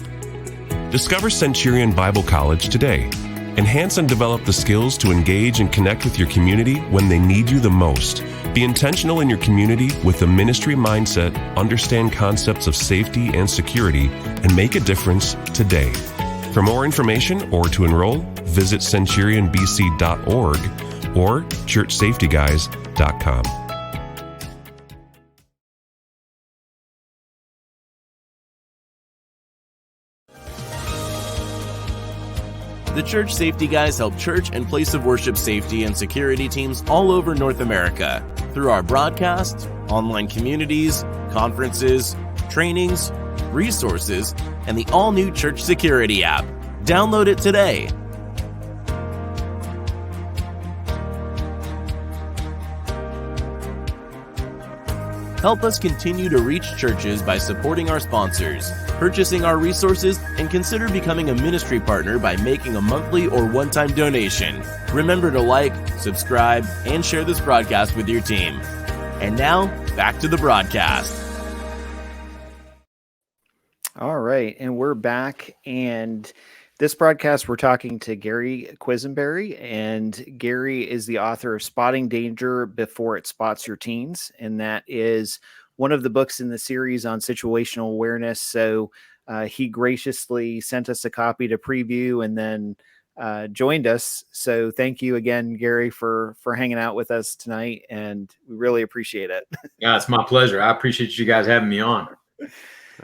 Discover Centurion Bible College today. Enhance and develop the skills to engage and connect with your community when they need you the most. Be intentional in your community with a ministry mindset, understand concepts of safety and security, and make a difference today. For more information or to enroll, visit centurionbc.org or churchsafetyguys.com. The Church Safety Guys help church and place of worship safety and security teams all over North America through our broadcasts, online communities, conferences, trainings, resources, and the all-new Church Security app. Download it today. Help us continue to reach churches by supporting our sponsors, purchasing our resources, and consider becoming a ministry partner by making a monthly or one-time donation. Remember to like, subscribe, and share this broadcast with your team. And now, back to the broadcast. All right, and we're back, and this broadcast we're talking to Gary Quesenberry, and Gary is the author of Spotting Danger Before It Spots Your Teens, and that is one of the books in the series on situational awareness. So he graciously sent us a copy to preview and then joined us. So thank you again, Gary, for hanging out with us tonight, and we really appreciate it. Yeah, it's my pleasure. I appreciate you guys having me on.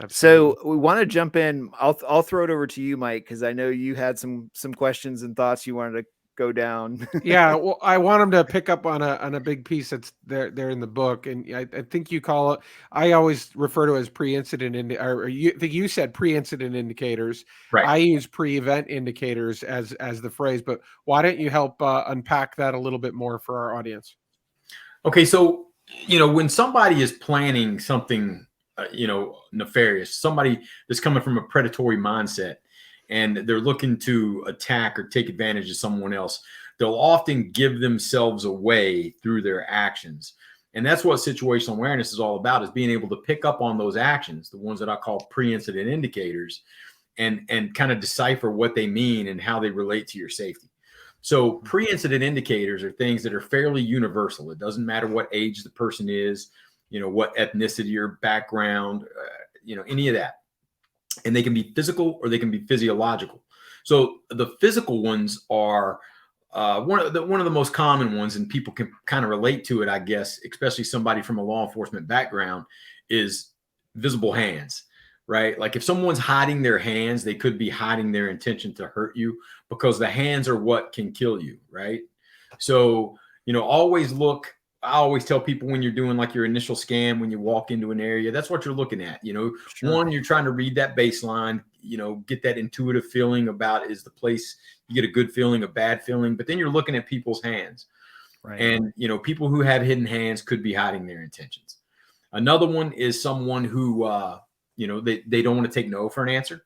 So we want to jump in. I'll throw it over to you, Mike, because I know you had some questions and thoughts you wanted to go down. Yeah, well, I want him to pick up on a big piece that's there in the book, and I think you call it. I always refer to it as pre-incident, or I think you said pre-incident indicators. Right. I use pre-event indicators as the phrase, but why don't you help unpack that a little bit more for our audience? Okay, so when somebody is planning something, nefarious, somebody that's coming from a predatory mindset, and they're looking to attack or take advantage of someone else, they'll often give themselves away through their actions. And that's what situational awareness is all about, is being able to pick up on those actions, the ones that I call pre-incident indicators, and kind of decipher what they mean and how they relate to your safety. So pre-incident indicators are things that are fairly universal. It doesn't matter what age the person is, what ethnicity or background, any of that. And they can be physical or they can be physiological. So the physical ones are one of the most common ones, and people can kind of relate to it, I guess, especially somebody from a law enforcement background, is visible hands, right? Like if someone's hiding their hands, they could be hiding their intention to hurt you, because the hands are what can kill you, right? So, always look. I always tell people, when you're doing like your initial scan, when you walk into an area, that's what you're looking at. Sure. One, you're trying to read that baseline, get that intuitive feeling about, is the place, you get a good feeling, a bad feeling, but then you're looking at people's hands. Right. And, people who have hidden hands could be hiding their intentions. Another one is someone who, they don't want to take no for an answer.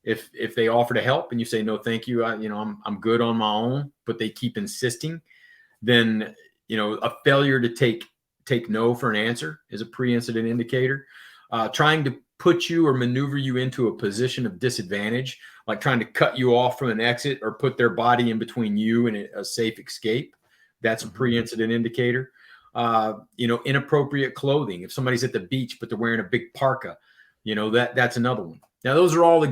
If they offer to help and you say, no, thank you, I'm good on my own, but they keep insisting, then a failure to take no for an answer is a pre-incident indicator. Trying to put you or maneuver you into a position of disadvantage, like trying to cut you off from an exit or put their body in between you and a safe escape, that's a pre-incident indicator. Inappropriate clothing. If somebody's at the beach but they're wearing a big parka, that's another one. Now, those are all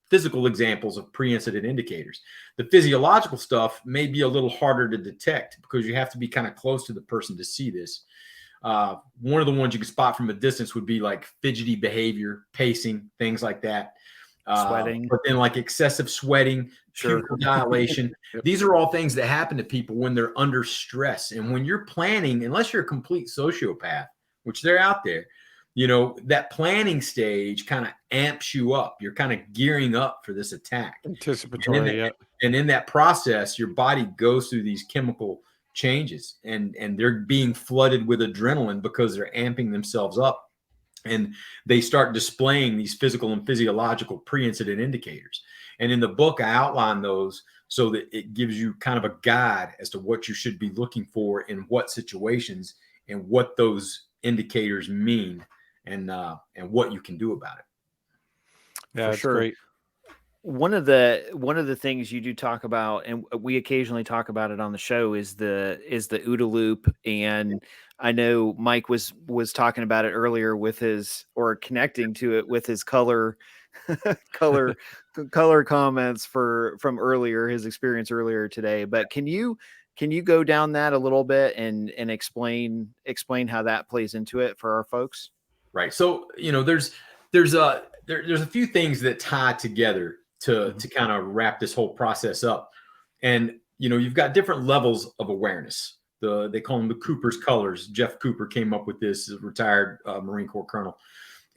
physical examples of pre-incident indicators. The physiological stuff may be a little harder to detect, because you have to be kind of close to the person to see this. One of the ones you can spot from a distance would be like fidgety behavior, pacing, things like that. Sweating. But then like excessive sweating, pupil dilation. Yep. These are all things that happen to people when they're under stress. And when you're planning, unless you're a complete sociopath, which they're out there, that planning stage kind of amps you up. You're kind of gearing up for this attack. Anticipatory, and in that process, your body goes through these chemical changes, and they're being flooded with adrenaline because they're amping themselves up. And they start displaying these physical and physiological pre-incident indicators. And in the book, I outline those so that it gives you kind of a guide as to what you should be looking for in what situations, and what those indicators mean, and what you can do about it. Yeah, that's great. One of the things you do talk about, and we occasionally talk about it on the show, is the OODA loop. And I know Mike was talking about it earlier with connecting to it with his color comments from earlier, his experience earlier today. But can you go down that a little bit and explain how that plays into it for our folks? Right. So, there's a few things that tie together to kind of wrap this whole process up. And, you've got different levels of awareness. They call them the Cooper's colors. Jeff Cooper came up with this, a retired Marine Corps colonel.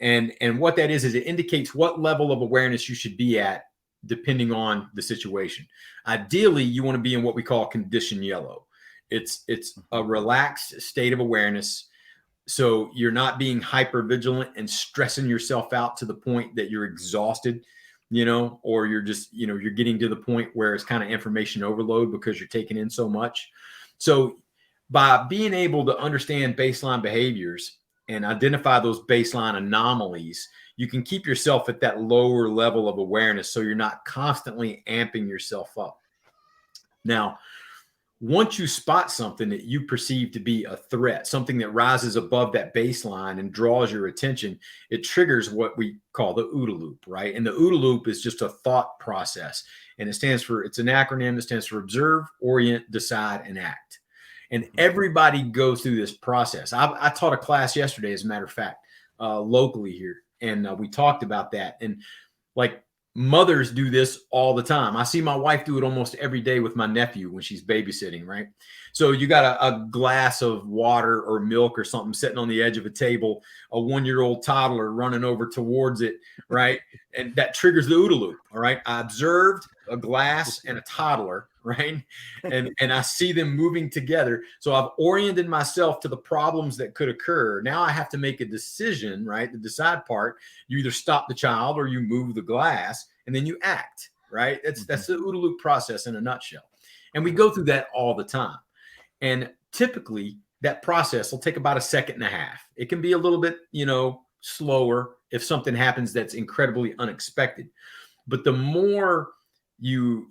And what that is it indicates what level of awareness you should be at depending on the situation. Ideally, you want to be in what we call condition yellow. It's a relaxed state of awareness. So you're not being hyper vigilant and stressing yourself out to the point that you're exhausted, or you're just, you're getting to the point where it's kind of information overload because you're taking in so much. So by being able to understand baseline behaviors and identify those baseline anomalies, you can keep yourself at that lower level of awareness so you're not constantly amping yourself up. Now, once you spot something that you perceive to be a threat, something that rises above that baseline and draws your attention, it triggers what we call the OODA loop, right? And the OODA loop is just a thought process. And it's an acronym that stands for observe, orient, decide, and act. And everybody goes through this process. I taught a class yesterday, as a matter of fact, locally here. And we talked about that. And like, mothers do this all the time. I see my wife do it almost every day with my nephew when she's babysitting, right? So you got a glass of water or milk or something sitting on the edge of a table, a 1-year-old toddler running over towards it, right? And that triggers the OODA loop, all right? I observed a glass and a toddler, right? And I see them moving together. So I've oriented myself to the problems that could occur. Now I have to make a decision, right? The decide part, you either stop the child or you move the glass, and then you act, right? That's the OODA loop process in a nutshell. And we go through that all the time. And typically that process will take about 1.5 seconds. It can be a little bit, slower if something happens that's incredibly unexpected. But the more you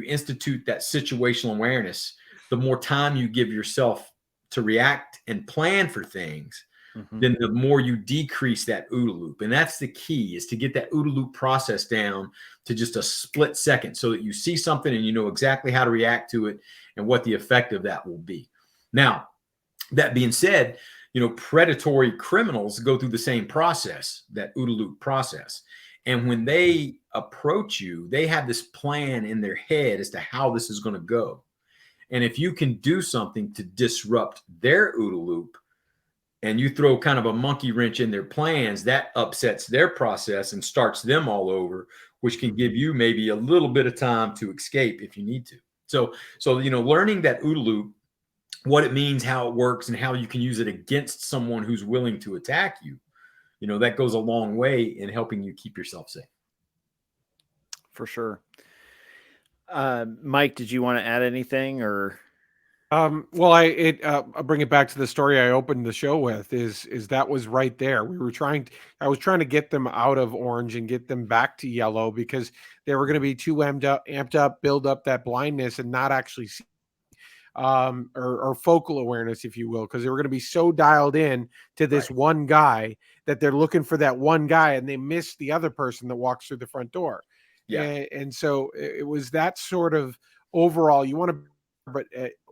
institute that situational awareness, the more time you give yourself to react and plan for things, then the more you decrease that OODA loop. And that's the key, is to get that OODA loop process down to just a split second so that you see something and you know exactly how to react to it and what the effect of that will be. Now, that being said, predatory criminals go through the same process, that OODA loop process. And when they approach you, they have this plan in their head as to how this is going to go. And if you can do something to disrupt their OODA loop, and you throw kind of a monkey wrench in their plans, that upsets their process and starts them all over, which can give you maybe a little bit of time to escape if you need to. So learning that OODA loop, what it means, how it works, and how you can use it against someone who's willing to attack you, that goes a long way in helping you keep yourself safe. For sure. Mike, did you want to add anything, or? Well, I'll bring it back to the story I opened the show with, is that was right there. I was trying to get them out of orange and get them back to yellow because they were going to be too amped up, build up that blindness and not actually see, or focal awareness, if you will, because they were going to be so dialed in to this one guy that they're looking for that one guy and they miss the other person that walks through the front door. Yeah. And so it was that sort of overall, you want to, but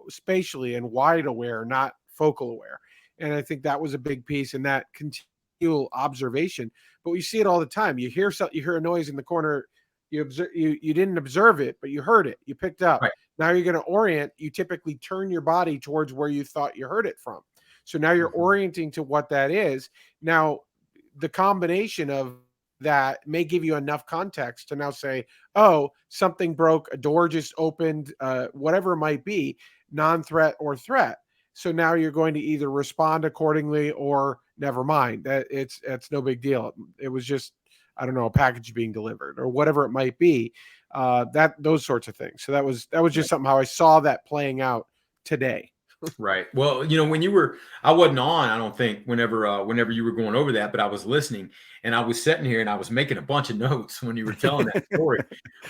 spatially and wide aware, not focal aware. And I think that was a big piece in that continual observation. But we see it all the time. You hear a noise in the corner. You didn't observe it, but you heard it. You picked up. Right. Now you're going to orient. You typically turn your body towards where you thought you heard it from. So now you're orienting to what that is. Now, the combination of that may give you enough context to now say, oh, something broke, a door just opened, whatever it might be, non-threat or threat. So now you're going to either respond accordingly or never mind. It's no big deal. It was just, I don't know, a package being delivered or whatever it might be. Those sorts of things. So that was just something how I saw that playing out today. Right. Well, I wasn't on, I don't think, whenever you were going over that, but I was listening and I was sitting here and I was making a bunch of notes when you were telling that story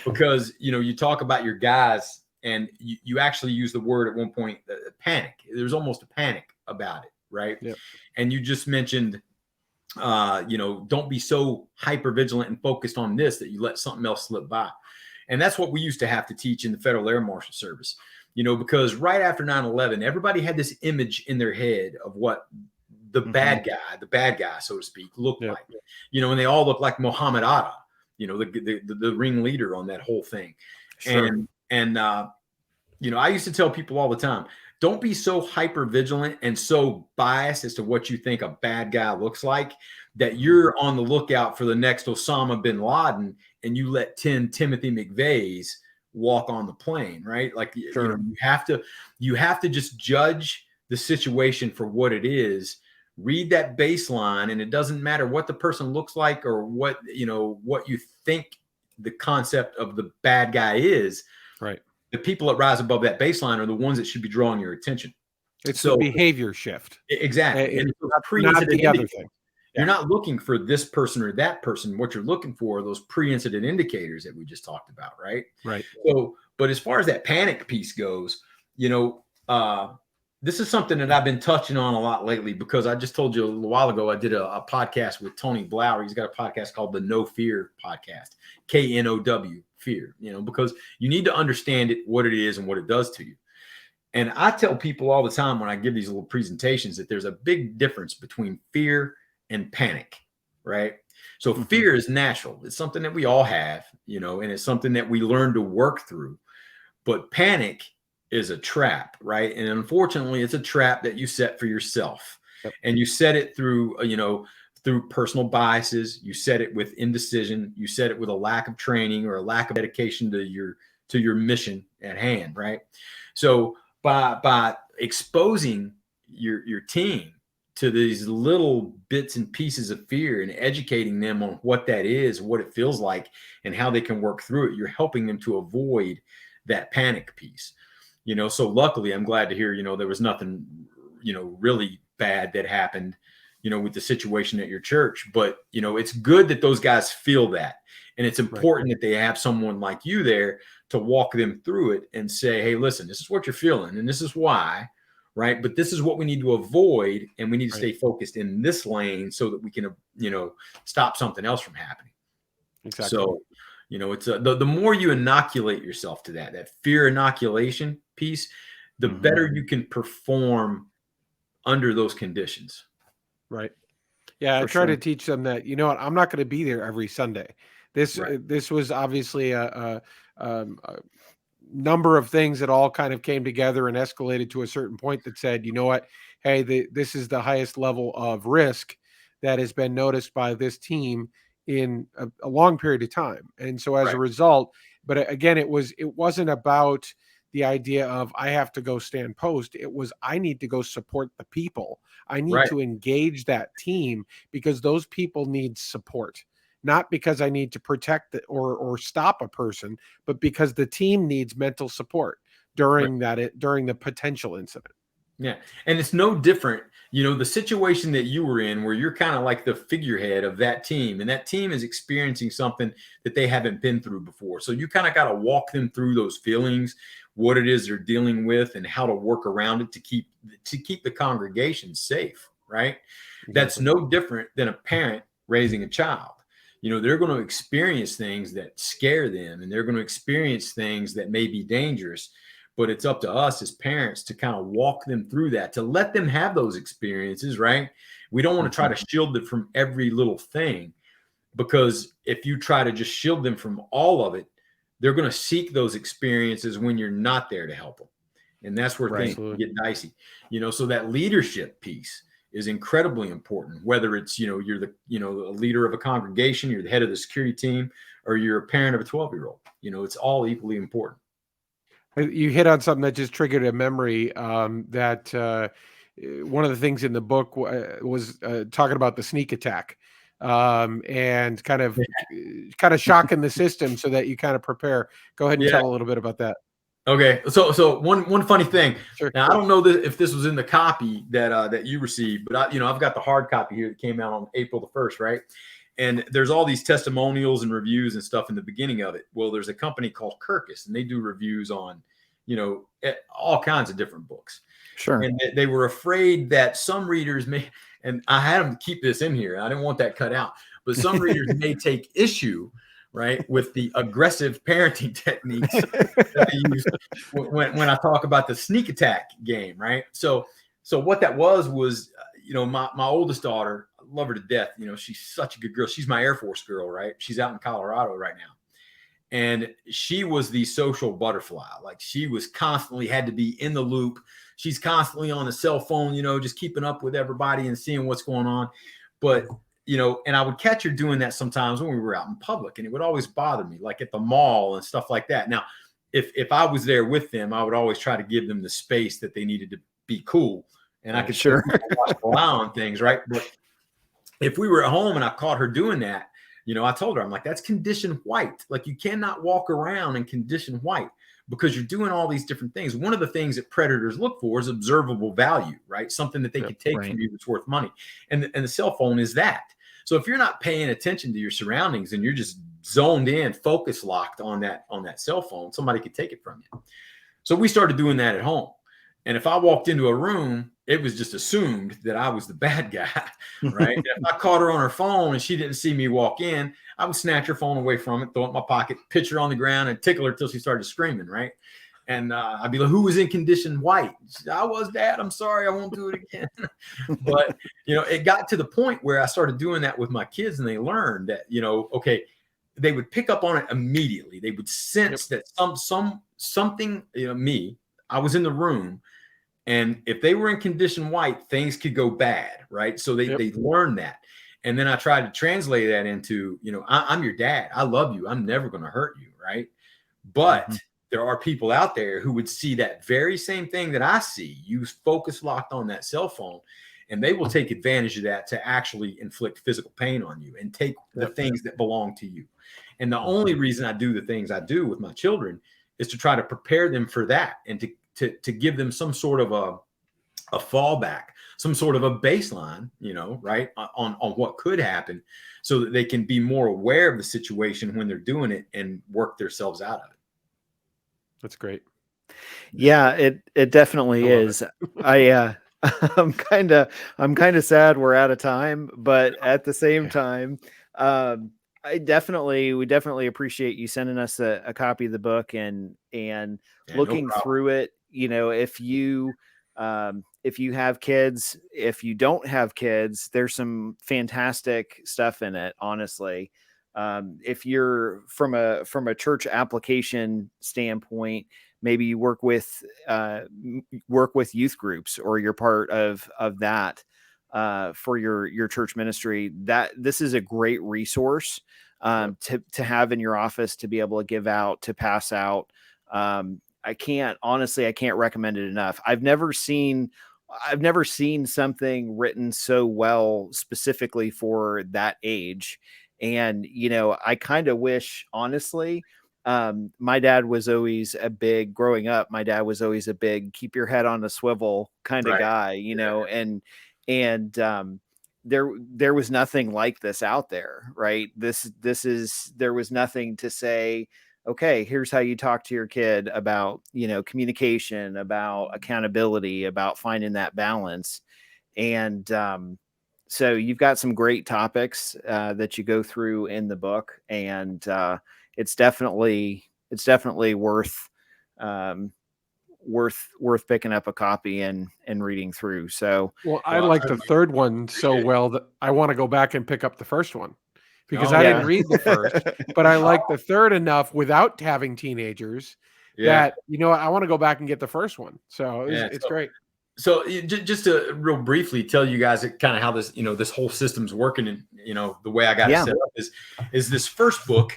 because, you talk about your guys and you actually use the word at one point, panic. There's almost a panic about it. Right. Yep. And you just mentioned, don't be so hyper vigilant and focused on this that you let something else slip by. And that's what we used to have to teach in the Federal Air Marshal Service. Because right after 9/11, everybody had this image in their head of what the bad guy, so to speak, looked like, and they all look like Muhammad Atta, the ringleader on that whole thing. Sure. And I used to tell people all the time, don't be so hyper vigilant and so biased as to what you think a bad guy looks like that you're on the lookout for the next Osama bin Laden and you let 10 Timothy McVeighs walk on the plane, right? Like, Sure. you have to just judge the situation for what it is. Read that baseline, and it doesn't matter what the person looks like or what you think the concept of the bad guy is. Right. The people that rise above that baseline are the ones that should be drawing your attention. It's the behavior shift. Exactly. And not the other thing. You're not looking for this person or that person. What you're looking for are those pre-incident indicators that we just talked about, right? Right. So, but as far as that panic piece goes, this is something that I've been touching on a lot lately, because I just told you a little while ago, I did a podcast with Tony Blauer. He's got a podcast called the No Fear Podcast, KNOW, fear, because you need to understand it, what it is and what it does to you. And I tell people all the time when I give these little presentations that there's a big difference between fear and panic, right? So fear is natural. It's something that we all have, and it's something that we learn to work through. But panic is a trap, right? And unfortunately, it's a trap that you set for yourself. Yep. And you set it through, through personal biases. You set it with indecision. You set it with a lack of training or a lack of dedication to your mission at hand, right? So by exposing your team to these little bits and pieces of fear and educating them on what that is, what it feels like, and how they can work through it, you're helping them to avoid that panic piece. So luckily, I'm glad to hear, there was nothing, really bad that happened, with the situation at your church. But, it's good that those guys feel that. And it's important that they have someone like you there to walk them through it and say, hey, listen, this is what you're feeling and this is why, right? But this is what we need to avoid. And we need to stay focused in this lane so that we can, stop something else from happening. Exactly. So, it's the more you inoculate yourself to that fear inoculation piece, the better you can perform under those conditions. Right. Yeah. I try to teach them that, I'm not going to be there every Sunday. This was obviously a number of things that all kind of came together and escalated to a certain point that said, you know what, hey, this is the highest level of risk that has been noticed by this team in a long period of time. And so as a result, but again, it wasn't about the idea of I have to go stand post. It was, I need to go support the people. I need to engage that team because those people need support, not because I need to protect or stop a person, but because the team needs mental support during during the potential incident. Yeah. And it's no different, the situation that you were in where you're kind of like the figurehead of that team, and that team is experiencing something that they haven't been through before. So you kind of got to walk them through those feelings, what it is they're dealing with and how to work around it to keep the congregation safe, right? Exactly. That's no different than a parent raising a child. They're going to experience things that scare them, and they're going to experience things that may be dangerous. But it's up to us as parents to kind of walk them through that, to let them have those experiences, right? We don't want to try to shield them from every little thing, because if you try to just shield them from all of it, they're going to seek those experiences when you're not there to help them. And that's where things get dicey. So that leadership piece is incredibly important, whether it's, you're the, a leader of a congregation, you're the head of the security team, or you're a parent of a 12-year-old, it's all equally important. You hit on something that just triggered a memory that one of the things in the book was talking about the sneak attack and kind of shocking the system so that you kind of prepare. Go ahead and tell a little bit about that. Okay. So one funny thing. Sure. Now, I don't know if this was in the copy that you received, but I've got the hard copy here that came out on April the 1st, right? And there's all these testimonials and reviews and stuff in the beginning of it. Well, there's a company called Kirkus, and they do reviews on, all kinds of different books. Sure. And they were afraid that some readers may, and I had them keep this in here. I didn't want that cut out, but some readers may take issue, right, with the aggressive parenting techniques that they use when I talk about the sneak attack game, right? So what that was, my oldest daughter, I love her to death. She's such a good girl. She's my Air Force girl, right? She's out in Colorado right now. And she was the social butterfly. Like, she was constantly had to be in the loop. She's constantly on the cell phone, just keeping up with everybody and seeing what's going on. But, and I would catch her doing that sometimes when we were out in public, and it would always bother me, like at the mall and stuff like that. Now, if I was there with them, I would always try to give them the space that they needed to be cool. And I could Sure watch the eye on things, right? But if we were at home and I caught her doing that, I told her, I'm like, that's condition white. Like, you cannot walk around in condition white because you're doing all these different things. One of the things that predators look for is observable value, right? Something that they can take from you that's worth money. And the cell phone is that. So if you're not paying attention to your surroundings and you're just zoned in, focus locked on that cell phone, somebody could take it from you. So we started doing that at home. And if I walked into a room, it was just assumed that I was the bad guy, right? If I caught her on her phone and she didn't see me walk in, I would snatch her phone away from it, throw it in my pocket, pitch her on the ground, and tickle her till she started screaming, right? And I'd be like, who was in condition white? Said, I was, Dad. I'm sorry. I won't do it again. But, it got to the point where I started doing that with my kids, and they learned that, okay, they would pick up on it immediately. They would sense that something, me, I was in the room. And if they were in condition white, things could go bad, right? So they learned that. And then I tried to translate that into, I'm your dad. I love you. I'm never going to hurt you, right? But there are people out there who would see that very same thing that I see. You focus locked on that cell phone, and they will take advantage of that to actually inflict physical pain on you and take the things that belong to you. And the only reason I do the things I do with my children is to try to prepare them for that and to give them some sort of a fallback, some sort of a baseline, right, on what could happen, so that they can be more aware of the situation when they're doing it and work themselves out of it. That's great. Yeah, it definitely is. I'm kind of sad we're out of time, but at the same time, we definitely appreciate you sending us a copy of the book and looking through it. If you have kids, if you don't have kids, there's some fantastic stuff in it, honestly. If you're from a church application standpoint, maybe you work with youth groups, or you're part of that for your church ministry, that this is a great resource to have in your office, to be able to give out, to pass out. I can't recommend it enough. I've never seen something written so well specifically for that age. And, I kind of wish, honestly, my dad was always growing up, my dad was always a big, keep your head on a swivel kind of guy, and there was nothing like this out there, right? There was nothing to say, okay, here's how you talk to your kid about, communication, about accountability, about finding that balance. And, so you've got some great topics that you go through in the book, and it's definitely worth picking up a copy and reading through. So, well, I like the third one so well that I want to go back and pick up the first one, because I didn't read the first, but I like the third enough without having teenagers that, I want to go back and get the first one. So it's great. So just to real briefly tell you guys kind of how this, this whole system's working, and, the way I got it set up is this first book,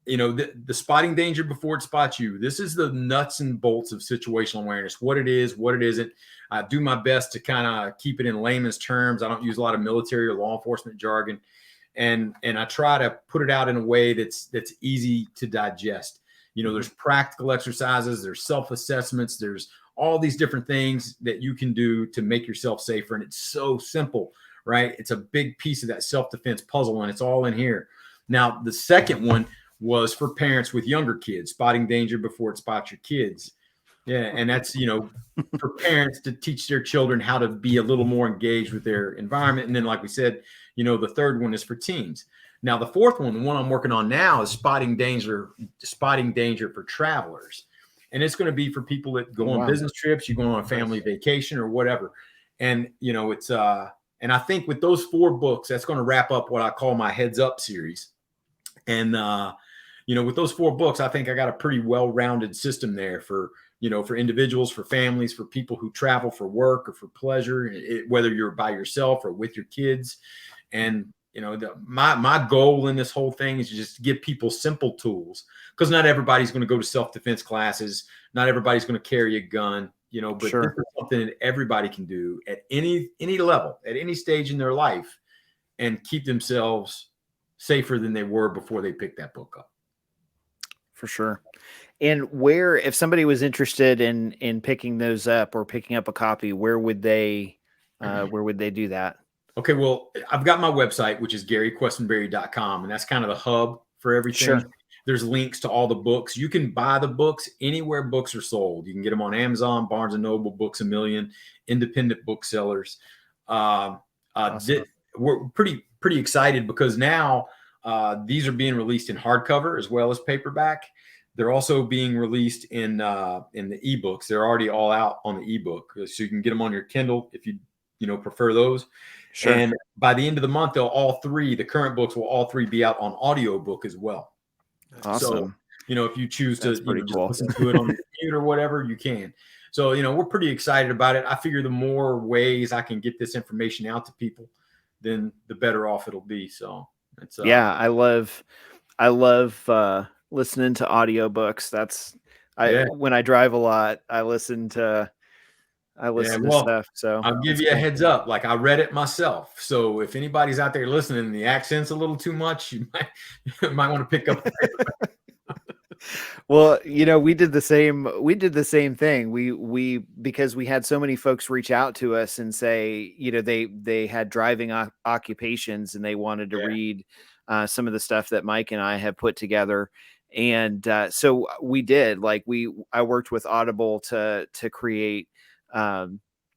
the spotting danger before it spots you. This is the nuts and bolts of situational awareness, what it is, what it isn't. I do my best to kind of keep it in layman's terms. I don't use a lot of military or law enforcement jargon, and I try to put it out in a way that's easy to digest. There's practical exercises, there's self-assessments, there's all these different things that you can do to make yourself safer. And it's so simple, right? It's a big piece of that self-defense puzzle, and it's all in here. Now, the second one was for parents with younger kids, spotting danger before it spots your kids. Yeah. And that's, for parents to teach their children how to be a little more engaged with their environment. And then, like we said, the third one is for teens. Now, the fourth one, the one I'm working on now, is spotting danger for travelers. And it's going to be for people that go on business trips, you go on a family vacation or whatever. And, it's, and I think with those 4 books, that's going to wrap up what I call my Heads Up series. And, with those 4 books, I think I got a pretty well-rounded system there for individuals, for families, for people who travel for work or for pleasure, whether you're by yourself or with your kids. And, my goal in this whole thing is just to give people simple tools, because not everybody's going to go to self-defense classes. Not everybody's going to carry a gun, but Sure. This is something that everybody can do at any level, at any stage in their life, and keep themselves safer than they were before they picked that book up. For sure. And if somebody was interested in picking those up or picking up a copy, where would they do that? Okay, well, I've got my website, which is GaryQuessenberry.com, and that's kind of the hub for everything. Sure. There's links to all the books. You can buy the books anywhere books are sold. You can get them on Amazon, Barnes & Noble, Books A Million, independent booksellers. Awesome. We're pretty excited because now these are being released in hardcover as well as paperback. They're also being released in the ebooks. They're already all out on the ebook, so you can get them on your Kindle if you prefer those. Sure. And by the end of the month, the current books will all 3 be out on audiobook as well. Awesome. So, if you choose to That's pretty just cool. listen to it on your computer or whatever, you can. So, we're pretty excited about it. I figure the more ways I can get this information out to people, then the better off it'll be. So it's yeah, I love listening to audiobooks. When I drive a lot, I listen to stuff. So I'll give you a heads up. Like, I read it myself. So if anybody's out there listening and the accent's a little too much, you might want to pick up the paper. Well, we did the same thing. We because we had so many folks reach out to us and say, they had driving occupations and they wanted to read some of the stuff that Mike and I have put together. And so we did. I worked with Audible to create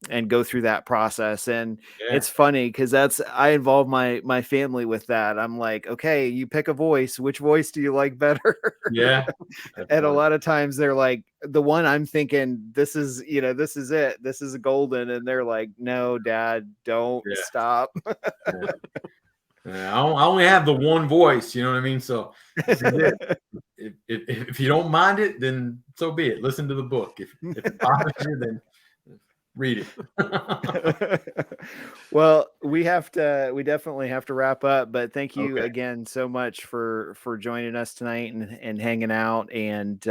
and go through that process. And it's funny because I involve my family with that. I'm like, okay, you pick a voice. Which voice do you like better? Yeah. And a lot of times they're like, the one I'm thinking, this is it. This is golden. And they're like, no, Dad, don't stop. I only have the one voice, you know what I mean? So if you don't mind it, then so be it. Listen to the book. If it bothers you, then read it. Well, we definitely have to wrap up, but thank you again so much for joining us tonight and hanging out. And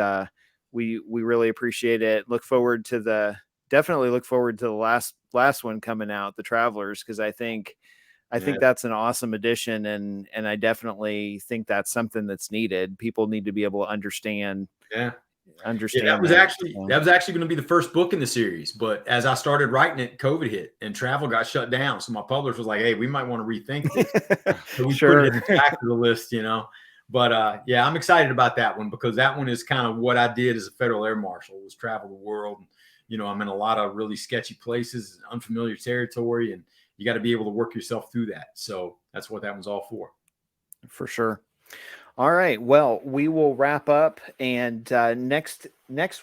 we really appreciate it. Definitely look forward to the last one coming out, the Travelers, because I think that's an awesome addition, and I definitely think that's something that's needed. People need to be able to understand. Yeah. That was actually going to be the first book in the series, but as I started writing it, COVID hit and travel got shut down. So my publisher was like, "Hey, we might want to rethink this." So we put it back to the list, But I'm excited about that one because that one is kind of what I did as a federal air marshal, was travel the world. I'm in a lot of really sketchy places, unfamiliar territory, and you got to be able to work yourself through that. So that's what that one's all for. For sure. All right. Well, we will wrap up, and next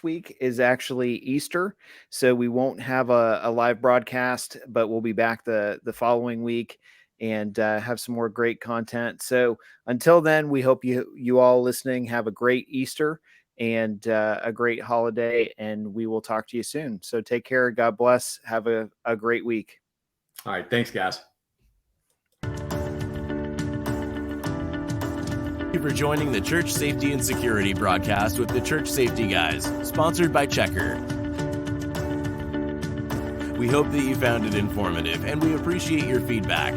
week is actually Easter, so we won't have a live broadcast, but we'll be back the following week and have some more great content. So until then, we hope you all listening have a great Easter and a great holiday, and we will talk to you soon. So take care. God bless. Have a great week. All right. Thanks, guys. Thank you for joining the Church Safety and Security broadcast with the Church Safety Guys, sponsored by Checker. We hope that you found it informative, and we appreciate your feedback.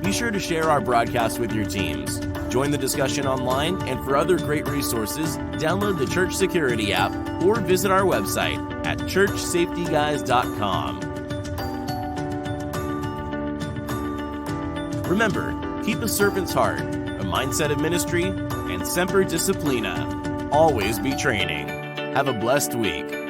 Be sure to share our broadcast with your teams. Join the discussion online, and for other great resources, download the Church Security app or visit our website at churchsafetyguys.com. Remember, keep a servant's heart, a mindset of ministry, and Semper Disciplina. Always be training. Have a blessed week.